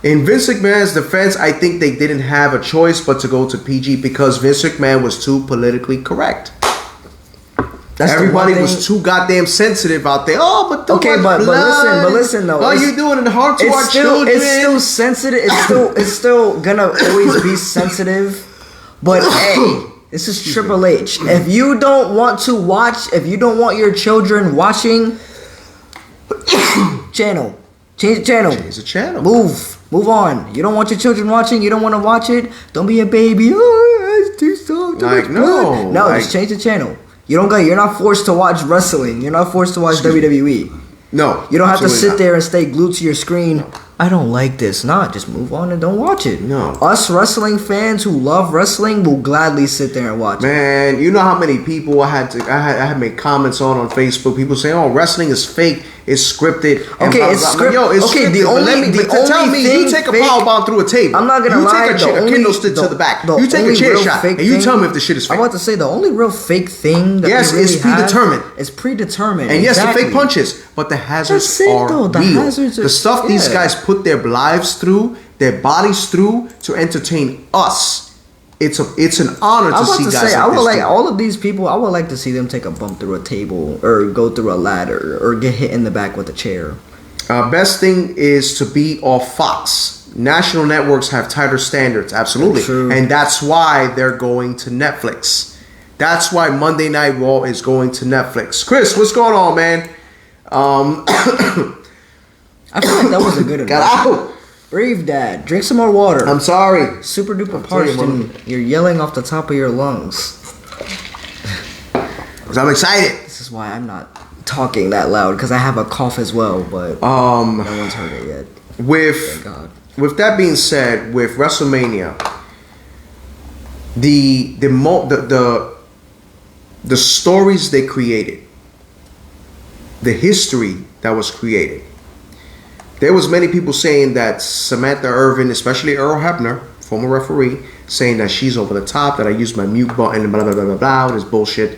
In Vince McMahon's defense, I think they didn't have a choice but to go to PG because Vince McMahon was too politically correct. Everybody was too goddamn sensitive out there. Oh, but but listen though. Oh, you doing it hard to our children? It's still sensitive. It's still gonna always be sensitive. But hey, This is Triple H. If you don't want to watch, if you don't want your children watching, channel. Change the channel. Change the channel. Move on. You don't want your children watching. You don't want to watch it. Don't be a baby. Oh, it's too soft. Like, no. No, like, just change the channel. You're not forced to watch wrestling. You're not forced to watch WWE. No. You don't have to sit not. there and stay glued to your screen. No. I don't like this. Nah, just move on and don't watch it. No. Us wrestling fans who love wrestling will gladly sit there and watch it. Man, you know how many people I had made comments on Facebook. People saying, "Oh, wrestling is fake. It's scripted." Okay, it's scripted. Yo, it's okay, scripted. the only Tell me, thing you take a fake, power bomb through a table. I'm not gonna lie. You take a Kindle stick to the back. You take a chair shot, and you tell me if the shit is fake. I'm about to say the only real fake thing that yes, we really it's predetermined. It's predetermined. And exactly. yes, the fake punches, but the hazards That's it, are though. The real. hazards are, the stuff these guys put their lives through, their bodies through, to entertain us. It's an honor to see guys I would like this all of these people. I would like to see them take a bump through a table or go through a ladder or get hit in the back with a chair. Best thing is to be off Fox. National networks have tighter standards, absolutely, True. And that's why they're going to Netflix. That's why Monday Night Raw is going to Netflix. Chris, what's going on, man? I feel like that was a good advice. Got out. Breathe, Dad. Drink some more water. I'm sorry. Super duper parched and you're yelling off the top of your lungs. Because I'm excited. This is why I'm not talking that loud, because I have a cough as well, but no one's heard it yet. Thank God. With that being said, with WrestleMania, the stories they created, the history that was created. There was many people saying that Samantha Irvin, especially Earl Hebner, former referee, saying that she's over the top, that I used my mute button and blah blah blah blah blah, this bullshit.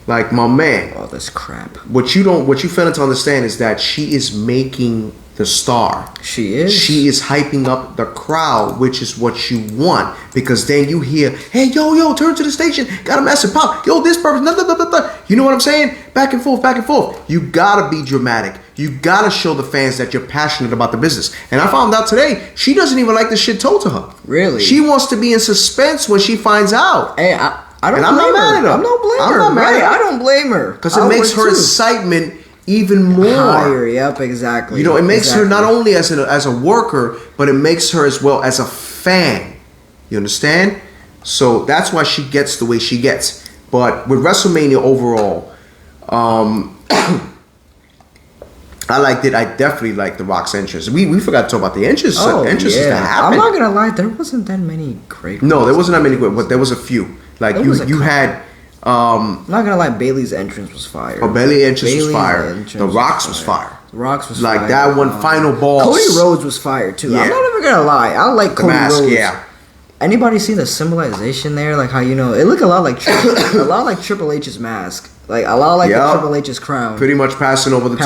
Like, my man, all this crap. What you fail to understand is that she is making the star. She is. She is hyping up the crowd, which is what you want, because then you hear, "Hey, yo, turn to the station, got a massive pop, yo, this person, blah, blah, blah, blah." You know what I'm saying? Back and forth, back and forth. You gotta be dramatic. You gotta show the fans that you're passionate about the business. And I found out today, she doesn't even like the shit told to her. Really? She wants to be in suspense when she finds out. Hey, I don't I'm blame not mad at her. I'm not blaming her. I'm not mad at her. I don't blame her. Because it makes her excitement even more higher. Yep, exactly. You know, it makes her not only as a worker, but it makes her as well as a fan. You understand? So that's why she gets the way she gets. But with WrestleMania overall, I liked it. I definitely liked The Rock's entrance. We forgot to talk about the entrances. Entrances that happened. I'm not gonna lie, there wasn't that many great ones. No, there wasn't that many great, but there was a few. Like you had. I'm not gonna lie, Bailey's entrance was fire. Oh, Bailey's entrance was fire. The Rock's was fire. The Rock's was like fire. That one final boss. Cody Rhodes was fire too. Yeah. I'm not even gonna lie. I like the Cody mask, Rhodes. Yeah. Anybody see the symbolization there? Like how it looked a lot like Triple H's mask. Like a lot like the Triple H's crown. Pretty much passing over the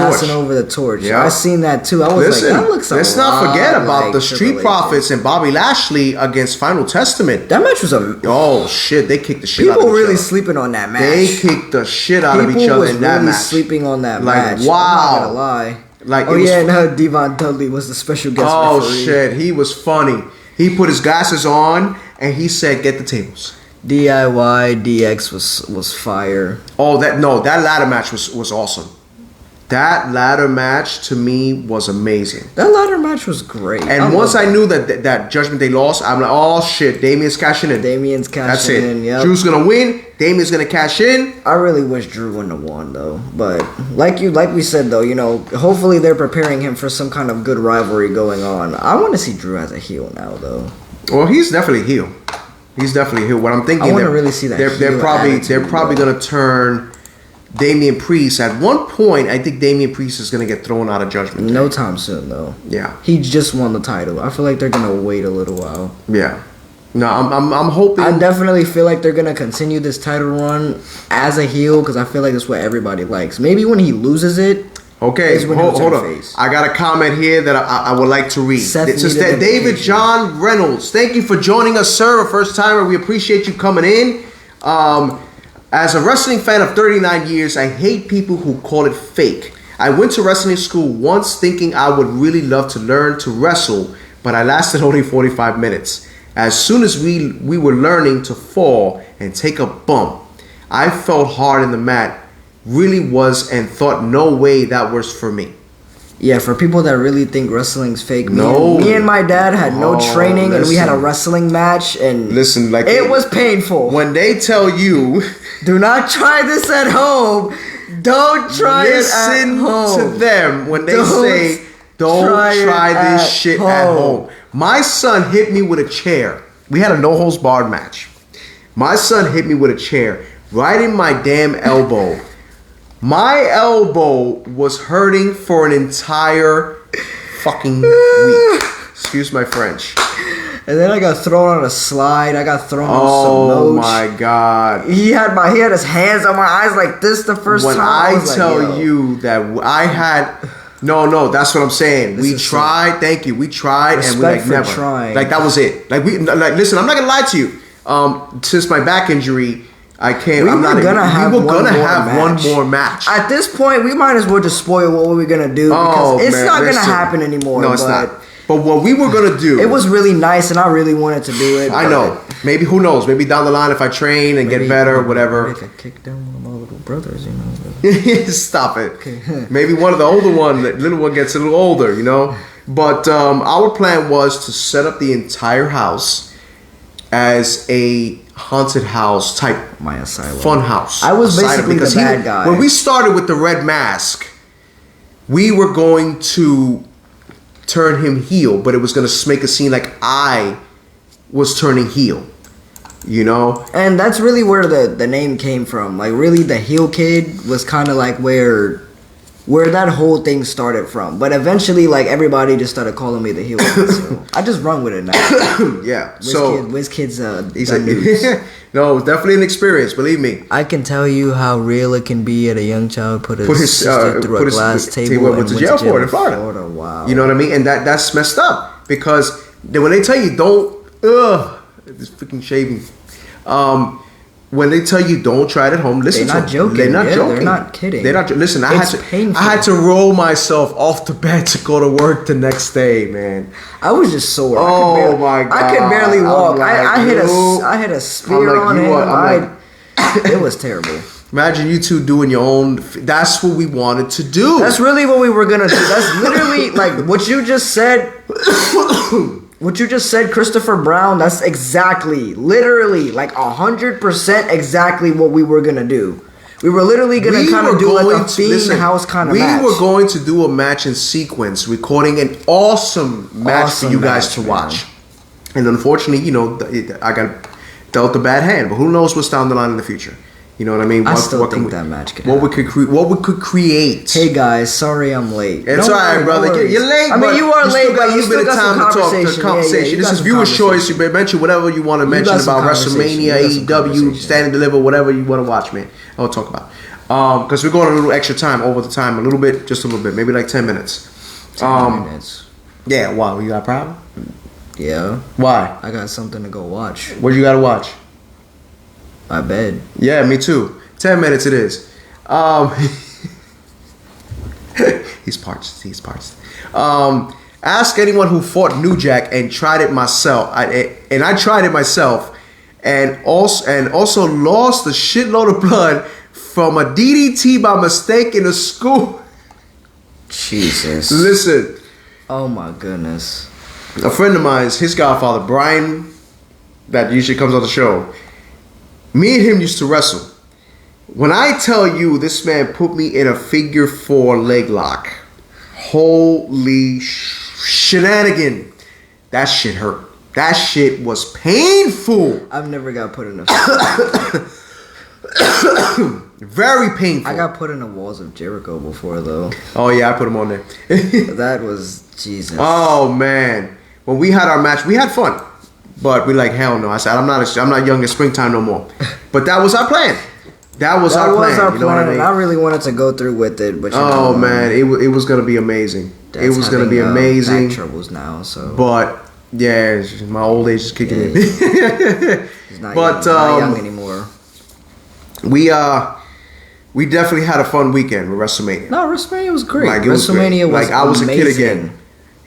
torch. Yeah. I seen that too. I was like, that looks. Let's not forget about the Street Profits and Bobby Lashley against Final Testament. That match was oh shit! They kicked the shit out of each other. People really sleeping on that match. They kicked the shit out of each other in that match. Sleeping on that match. Wow. I'm not gonna lie. Like, no, Devon Dudley was the special guest. Oh referee. shit! He was funny. He put his glasses on and he said, "Get the tables." DIY DX was fire. Oh, that ladder match was awesome. That ladder match to me was amazing. That ladder match was great. And once I knew that Judgment Day lost, I'm like, oh shit, Damien's cashing in. That's it. Yep. Drew's gonna win. Damien's gonna cash in. I really wish Drew wouldn't have won though. But like we said though, hopefully they're preparing him for some kind of good rivalry going on. I want to see Drew as a heel now though. Well, he's definitely heel. He's definitely heel. What I'm thinking, I want to really see that. They're probably gonna turn Damian Priest. At one point, I think Damian Priest is gonna get thrown out of Judgment Day. No time soon though. Yeah. He just won the title. I feel like they're gonna wait a little while. Yeah. No, I'm hoping. I definitely feel like they're gonna continue this title run as a heel because I feel like that's what everybody likes. Maybe when he loses it. Okay, hold on. I got a comment here that I would like to read. It's just that David John Reynolds. Thank you for joining us, sir. A first timer. We appreciate you coming in. As a wrestling fan of 39 years, I hate people who call it fake. I went to wrestling school once thinking I would really love to learn to wrestle, but I lasted only 45 minutes. As soon as we were learning to fall and take a bump. I felt hard in the mat. Really was and thought no way that was for me. Yeah, for people that really think wrestling's fake, No. me and my dad had no Oh, training, and we had a listen. wrestling match, and Listen, like it was painful. when they tell you, Do not try this at home. Don't try it at listen home. to them when they Don't say, "Don't try this at shit at home." home." My son hit me with a chair. We had a no holds barred match. My son hit me with a chair right in my damn elbow. My elbow was hurting for an entire fucking week. Excuse my French. And then I got thrown on a slide. I got thrown on some Oh notes. my god. He had his hands on my eyes like this the first When time. I was like, tell yo. you that I had no, that's what I'm saying. This We is tried, thank you. We tried and we Respect like for never. trying. Like that was it. Like listen, I'm not gonna lie to you. Since my back injury, I can't. We I'm were not. gonna have we were one gonna more have match. one more match. At this point, we might as well just spoil what we're gonna do because it's not gonna happen anymore. No, it's but not. But what we were gonna do, It was really nice, and I really wanted to do it. I but know. Maybe who knows? Maybe down the line, if I train and get better, whatever. Maybe I could kick down one of my little brothers, you know. Stop it. Maybe one of the older one, the little one gets a little older, you know. But our plan was to set up the entire house as a haunted house type My asylum. fun house. I was Asylum, basically the because bad guy. When we started with the red mask, we were going to turn him heel, but it was going to make it seem like I was turning heel. You know? And that's really where the name came from. Like, really, the heel kid was kind of like where that whole thing started from. But eventually, like, everybody just started calling me the heel kid. So I just run with it now. Yeah. Wiz Kid's he's done news. no, it was definitely an experience, believe me. I can tell you how real it can be at a young child put his sister through put a his glass table table and and went to jail for it in Florida. Wow. You know what I mean? And that's messed up because when they tell you don't, this freaking shaving. When they tell you don't try it at home, listen. They're not to joking. them. They're not Yeah, joking. they're not kidding. They're not. Listen, I It's painful. had to roll myself off the bed to go to work the next day, man. I was just sore. Oh my God. I could barely I'm walk. like, I hit a I'm spear like, on you him. are- I'm It was terrible. Imagine you two doing your own. That's what we wanted to do. That's really what we were gonna do. That's literally like what you just said. What you just said, Christopher Brown. That's exactly, literally, like 100% exactly what we were gonna do. We were literally gonna kind of do like a Fiend House kind of match. We were going to do a match in sequence, recording an awesome match for you guys to watch. And unfortunately, you know, I got dealt a bad hand. But who knows what's down the line in the future? You know what I mean? I still think that match could what we could create. Hey guys, sorry I'm late. It's No alright, worries, brother. no worries. You're late. I mean, you are late, but you still got some conversation. Conversation. Yeah, This is you viewer's got some choice. You may mention whatever you want to mention got some about conversation. WrestleMania, You got some AEW, conversation. Stand and Deliver, whatever you want to watch, man. I'll talk about. Because we're going a little extra time over the time, a little bit, just a little bit, maybe like 10 minutes. 10 minutes. Yeah. Why? You got a problem? Yeah, Why? I got something to go watch. What you got to watch? My bed. Yeah, me too. 10 minutes it is. He's parched. Ask anyone who fought New Jack and tried it myself. I tried it myself, and also lost a shitload of blood from a DDT by mistake in a school. Jesus. Listen, Oh my goodness. a friend of mine, his godfather Brian, that usually comes on the show. Me and him used to wrestle. When I tell you this man put me in a figure 4 leg lock, holy shenanigan. That shit hurt. That shit was painful. I've never got put in a. Very painful. I got put in the walls of Jericho before though. Oh yeah, I put him on there. That was Jesus. Oh man. When we had our match, we had fun. But we like, hell no. I said, I'm not young in springtime no more. But that was our plan. That was our plan. You know what I mean? And I really wanted to go through with it, but Man, it was gonna be amazing. It was gonna be having, amazing. back troubles now, so. But yeah, it's just my old age is kicking in. He's not But young, not young anymore. we definitely had a fun weekend with WrestleMania. No, WrestleMania was great. Like, it was WrestleMania great. was like I was amazing. a kid again.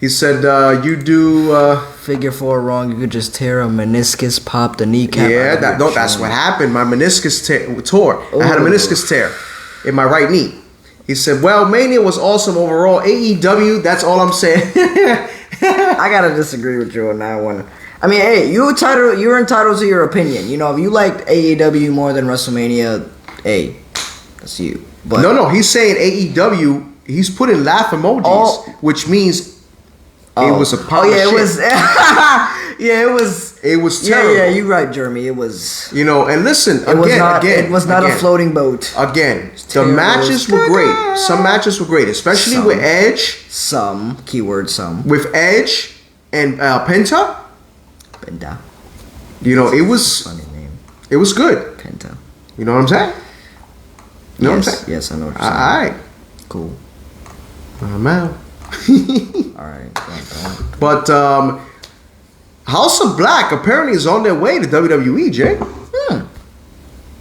He said, "You do." Figure 4 wrong. You could just tear a meniscus, pop the kneecap. Yeah, that's what happened. My meniscus tore. I had a meniscus tear in my right knee. He said, "Well, Mania was awesome overall. AEW. That's all I'm saying." I gotta disagree with you on that one. I mean, hey, you're entitled to your opinion. You know, if you liked AEW more than WrestleMania, hey, that's you. But no, he's saying AEW. He's putting laugh emojis, which means it was a pile of it shit. was. Yeah, it was. It was terrible. Yeah, you're right, Jeremy. It was. You know, and listen, It was not a floating boat. Again, the matches were great. Some matches were great, especially with Edge. Some keyword some. With Edge and Penta. Penta. You know, it was. Funny name. It was good. Penta. You know what I'm saying? You know what I'm saying? Yes, I know what you're saying. All right. Cool. I'm out. All right. But House of Black apparently is on their way to WWE, Jay.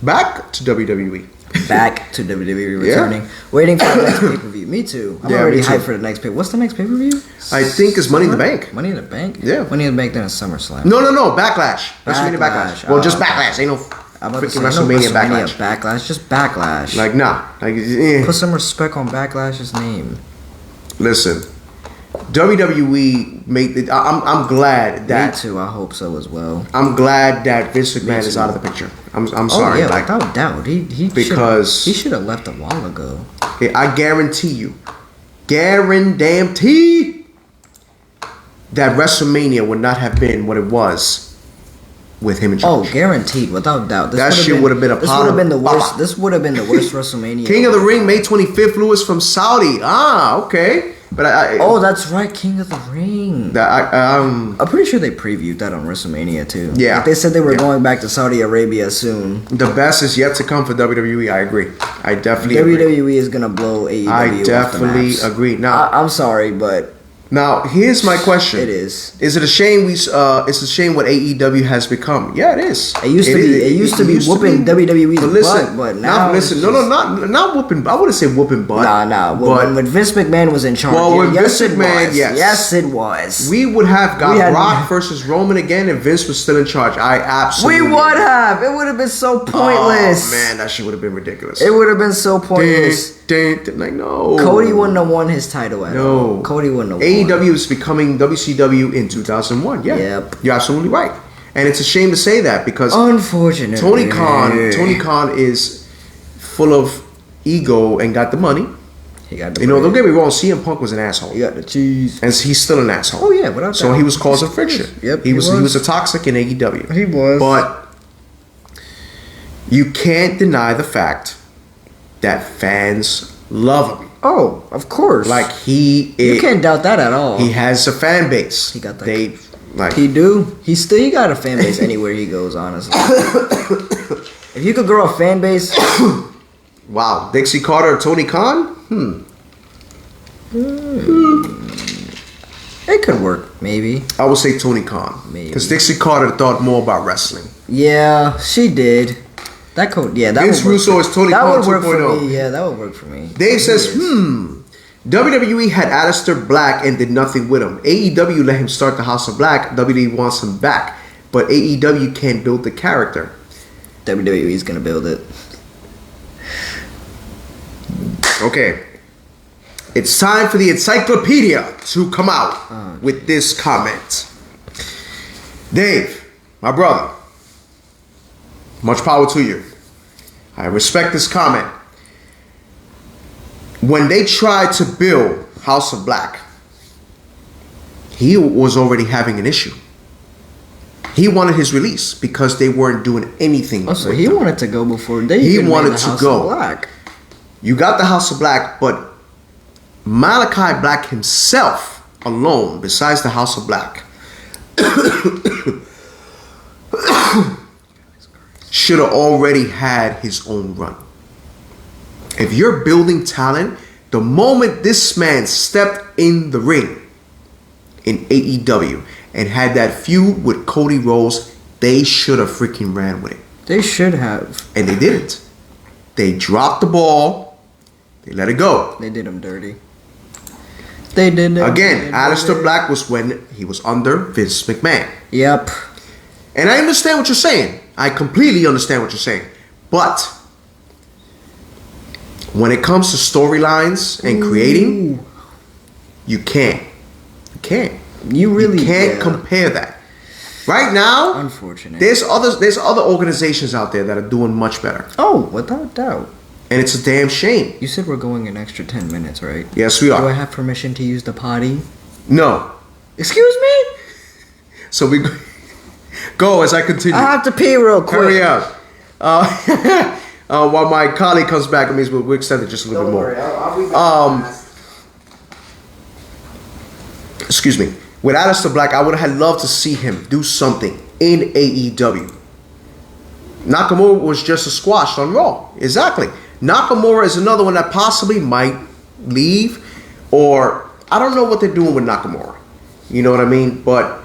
Back to WWE. Back to WWE returning. Waiting for the next pay-per-view. Me too. I'm already hyped for the next pay. What's the next pay-per-view? I think it's Money in the Bank. Money in the Bank? Yeah. Money in the Bank then it's SummerSlam. No. Backlash. WrestleMania Backlash. Well, just Backlash. Ain't no freaking WrestleMania Backlash. Backlash. Just Backlash. Like, nah. Like, Put some respect on Backlash's name. Listen. WWE made it. I'm glad that. Me too. I hope so as well. I'm glad that Vince McMahon is out of the picture. I'm sorry. Oh yeah, like, without doubt. He should have left a while ago. I guarantee you, guarantee that WrestleMania would not have been what it was with him in charge. Oh, guaranteed, without doubt. That shit would have been a This would have been the worst. This would have been the worst WrestleMania. King of the Ring, May 25th. Lewis from Saudi. Okay, but that's right, King of the Ring. I'm pretty sure they previewed that on WrestleMania too. Yeah, like they said they were going back to Saudi Arabia soon. The best is yet to come for WWE. I agree. I definitely WWE agree. is gonna blow AEW. I definitely agree. Now, I'm sorry, but now here's my question. It is. Is it a shame it's a shame what AEW has become? Yeah, it is. It used to be whooping WWE's butt, but now not whooping. I wouldn't say whooping butt. Nah. When Vince McMahon was in charge, Vince McMahon, yes, it was. We would have got Brock versus Roman again, and Vince was still in charge. I absolutely. We would have. It would have been so pointless. Oh man, that shit would have been ridiculous. It would have been so pointless. Like no. Cody wouldn't have won his title at all. Cody wouldn't have won. AEW is becoming WCW in 2001. Yeah. Yep. You're absolutely right. And it's a shame to say that because unfortunately Tony Khan is full of ego and got the money. He got the don't get me wrong, CM Punk was an asshole. He got the cheese. And he's still an asshole. Oh yeah, without so he was causing friction. Yep. He was a toxic in AEW. He was. But you can't deny the fact that fans love him. Oh, of course. Like you can't doubt that at all. He has a fan base. He got that. He got a fan base anywhere he goes, honestly. If you could grow a fan base. Wow, Dixie Carter or Tony Khan? It could work, maybe. I would say Tony Khan. Maybe. Because Dixie Carter thought more about wrestling. Yeah, she did. That Vince Russo is Tony Khan 2.0. Yeah, that would work for me. Dave says, WWE had Aleister Black and did nothing with him. AEW let him start the House of Black. WWE wants him back. But AEW can't build the character. WWE is going to build it. Okay. It's time for the encyclopedia to come out with this comment. Dave, my brother, much power to you. I respect this comment. When they tried to build House of Black, he was already having an issue. He wanted his release because they weren't doing anything. Oh, so he wanted to go before they He even wanted made the to House go. of Black. You got the House of Black, but Malachi Black himself alone, besides the House of Black, should have already had his own run. If you're building talent, the moment this man stepped in the ring in AEW and had that feud with Cody Rhodes, they should have freaking ran with it. They should have. And they didn't. They dropped the ball. They let it go. They did him dirty. They did it. Again, Aleister Black was when he was under Vince McMahon. Yep. And I understand what you're saying. I completely understand what you're saying. But when it comes to storylines and creating, you can't. You can't. You really can't compare that. Right now, unfortunate. There's other organizations out there that are doing much better. Oh, without doubt. And it's a damn shame. You said we're going an extra 10 minutes, right? Yes, we are. Do I have permission to use the potty? No. Excuse me? So we go as I continue. I have to pee real quick. Hurry up. While my colleague comes back, it means we'll extend it just a little bit more. I'll be back. Excuse me. With Aleister Black, I would have loved to see him do something in AEW. Nakamura was just a squash on Raw. Exactly. Nakamura is another one that possibly might leave, or I don't know what they're doing with Nakamura. You know what I mean? But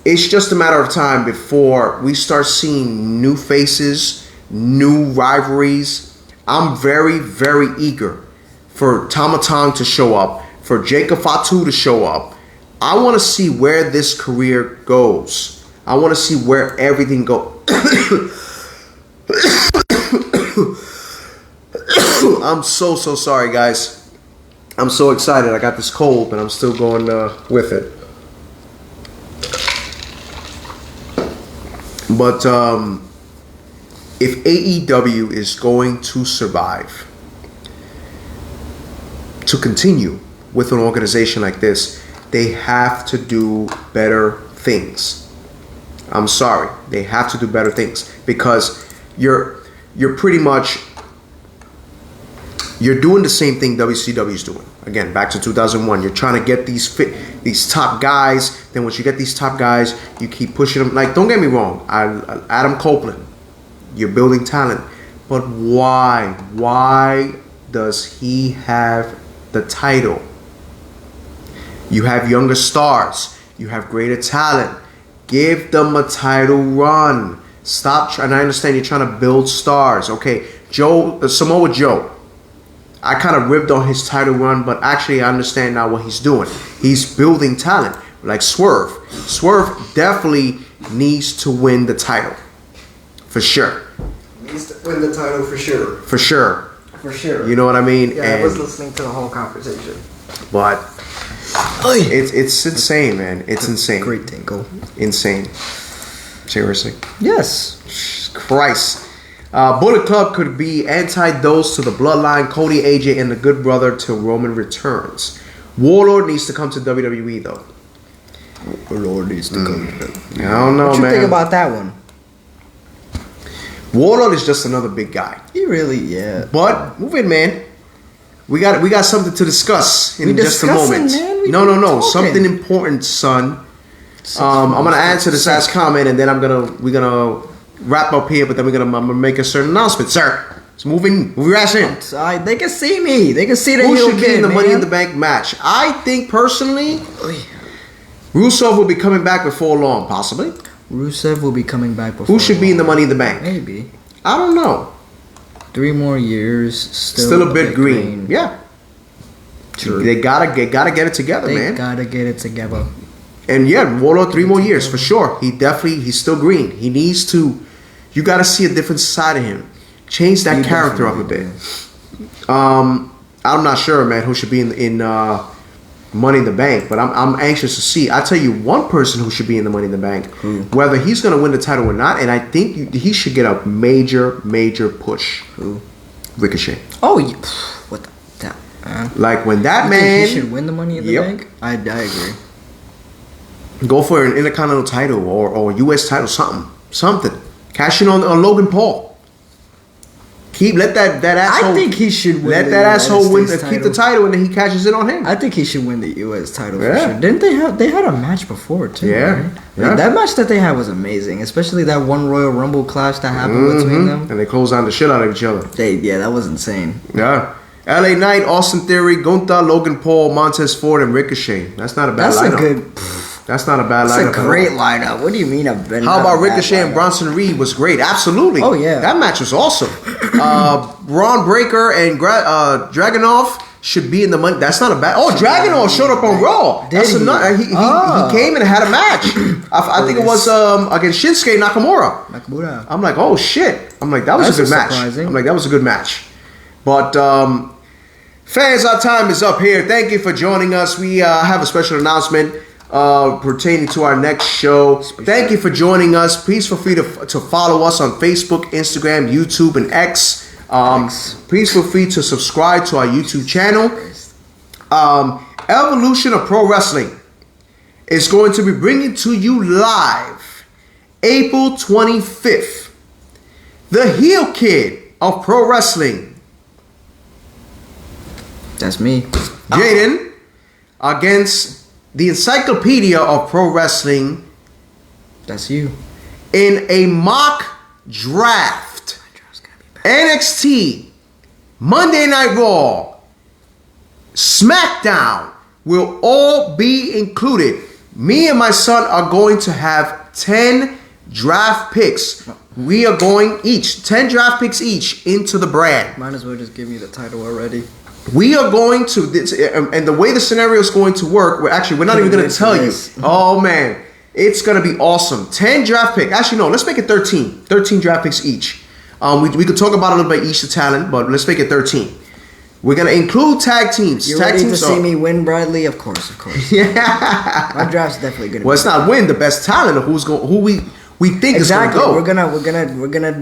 it's just a matter of time before we start seeing new faces, new rivalries. I'm very, very eager for Tama Tonga to show up, for Jacob Fatu to show up. I want to see where this career goes. I want to see where everything goes. I'm so sorry, guys. I'm so excited. I got this cold, but I'm still going with it. But if AEW is going to survive, to continue with an organization like this, they have to do better things. I'm sorry. They have to do better things, because you're pretty much doing the same thing WCW is doing. Again, back to 2001. You're trying to get these top guys. Then once you get these top guys, you keep pushing them. Like, don't get me wrong. Adam Copeland, you're building talent. But why? Why does he have the title? You have younger stars. You have greater talent. Give them a title run. Stop trying. I understand you're trying to build stars. Okay, Samoa Joe. I kind of ribbed on his title run, but actually I understand now what he's doing. He's building talent. Like Swerve. Swerve definitely needs to win the title. For sure. Needs to win the title for sure. For sure. For sure. You know what I mean? Yeah, I was listening to the whole conversation. But it's insane, man. It's insane. Great tinkle. Insane. Seriously. Yes. Christ. Bullet Club could be antidotes to the Bloodline, Cody, AJ, and the Good Brother till Roman returns. Warlord needs to come to WWE though. Warlord needs to come. I don't know, What you man. think about that one? Warlord is just another big guy. He really, yeah. But move in, man. We got something to discuss in just a moment. Man. No. Talking. Something important, son. I'm gonna answer this last comment, and then we're gonna wrap up here. But then I'm gonna make a certain announcement, sir. It's moving your ass in. They can see me. They can see the Who heel should be kid, in the man. Money in the Bank match? I think personally, Rusev will be coming back before long, possibly. Rusev will be coming back before. Who should be in the Money in the Bank? Maybe. I don't know. 3 more years. Still a bit green. Yeah. True. They gotta get it together, man. They gotta get it together. And yeah, Warlord 3 more years for sure. He's still green. He needs to. You gotta see a different side of him. Change that character up a bit. I'm not sure, man, who should be in Money in the Bank, but I'm anxious to see. I tell you, one person who should be in the Money in the Bank, whether he's gonna win the title or not, and I think he should get a major push. Who? Ricochet. Oh, yeah. What the? Like when that You man think he should win the Money in the Yep. Bank? I agree. go for an Intercontinental title or U.S. title, something. Cash in on Logan Paul. Let that asshole. I think he should win. Let the that United asshole win. States Keep the title, and then he cashes in on him. I think he should win the U.S. title for Yeah. sure. Didn't they had a match before too? Yeah. Right? Yeah. Like, that match that they had was amazing, especially that one Royal Rumble clash that happened between them. And they close on the shit out of each other. That was insane. Yeah. LA Knight, Austin Theory, Gunther, Logan Paul, Montez Ford, and Ricochet. That's not a bad lineup. That's not a bad lineup. That's a great lineup. What do you mean a bad? How about Ricochet and Bronson Reed was great? Absolutely. Oh, yeah. That match was awesome. Braun Breaker and Dragunov should be in the money. That's not a bad. Oh, Dragunov showed up on Raw. Did That's he? another. He came and had a match. I think it was against Shinsuke Nakamura. Nakamura. I'm like, oh shit. I'm like, that was a good match. Surprising. I'm like, that was a good match. But fans, our time is up here. Thank you for joining us. We have a special announcement pertaining to our next show. Thank you for joining us. Please feel free to follow us on Facebook, Instagram, YouTube, and X. Please feel free to subscribe to our YouTube channel. Evolution of Pro Wrestling is going to be bringing to you live April 25th. The Heel Kid of Pro Wrestling, That's me. Jaden, against the Encyclopedia of Pro Wrestling That's you. in a mock draft. NXT, Monday Night Raw, SmackDown will all be included. Me and my son are going to have 10 draft picks. We are going 10 draft picks each into the brand. Might as well just give me the title already. We are going to, and the way the scenario is going to work, we're not even going to tell you. Oh man, it's going to be awesome. 10 draft picks. Actually, no, let's make it 13. 13 draft picks each. We could talk about a little bit each the talent, but let's make it 13. We're going to include tag teams. You tag ready teams to see me win, Bradley? Of course. Yeah. My draft's definitely gonna. Well, it's not win the best talent of who we think exactly. is going to go. We're gonna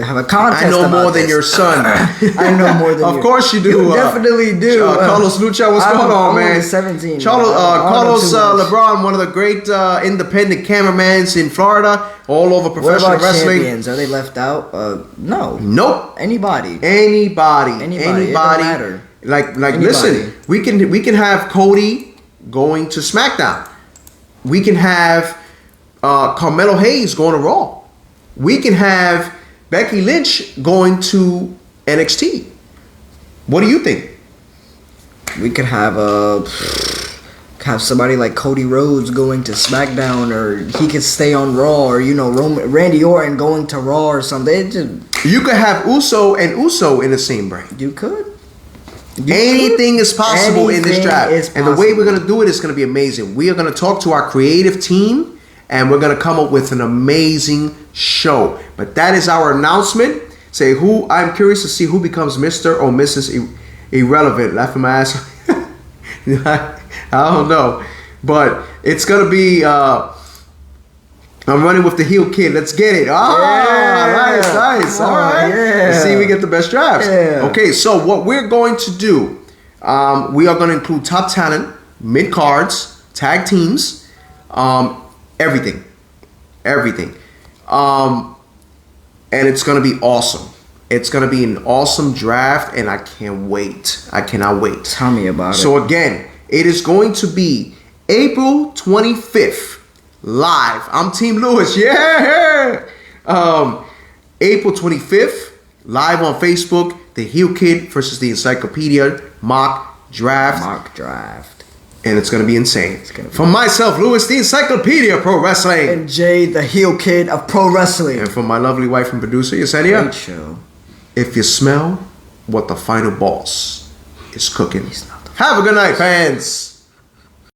have a contest. I know about more than this. your son. I know more than you. Of course you do. You definitely do. Carlos Lucha, what's going on, I'm man? only 17. Carlos LeBron, one of the great independent cameramans in Florida, all over What professional about wrestling. champions? Are they left out? No. Nope. Anybody. It don't matter. Like Anybody. listen, we can have Cody going to SmackDown. We can have Carmelo Hayes going to Raw. We can have Becky Lynch going to NXT. What do you think? We could have somebody like Cody Rhodes going to SmackDown, or he could stay on Raw, or Randy Orton going to Raw or something. You could have Uso and Uso in the same brand. You could. Anything is possible in this Anything draft. is And the way we're possible. going to do it is going to be amazing. We are going to talk to our creative team, and we're going to come up with an amazing show. But that is our announcement. I'm curious to see who becomes Mr. or Mrs. Irrelevant. Laughing my ass. I don't know. But it's going to be... I'm running with the heel kid. Let's get it. Nice. All right. Yeah. Let's see if we get the best drafts. Yeah. Okay, so what we're going to do, we are going to include top talent, mid cards, tag teams, everything. And it's going to be awesome. It's going to be an awesome draft, and I can't wait. I cannot wait. Tell me about it. So again, it is going to be April 25th. Live. I'm Team Lewis. Yeah. April 25th. Live on Facebook. The Heel Kid versus the Encyclopedia mock draft. And it's going to be insane. For myself, Lewis, the Encyclopedia of Pro Wrestling. And Jay, the heel kid of pro wrestling. And for my lovely wife and producer, Yesenia. Great show. If you smell what the final boss is cooking. Have a good night, fans.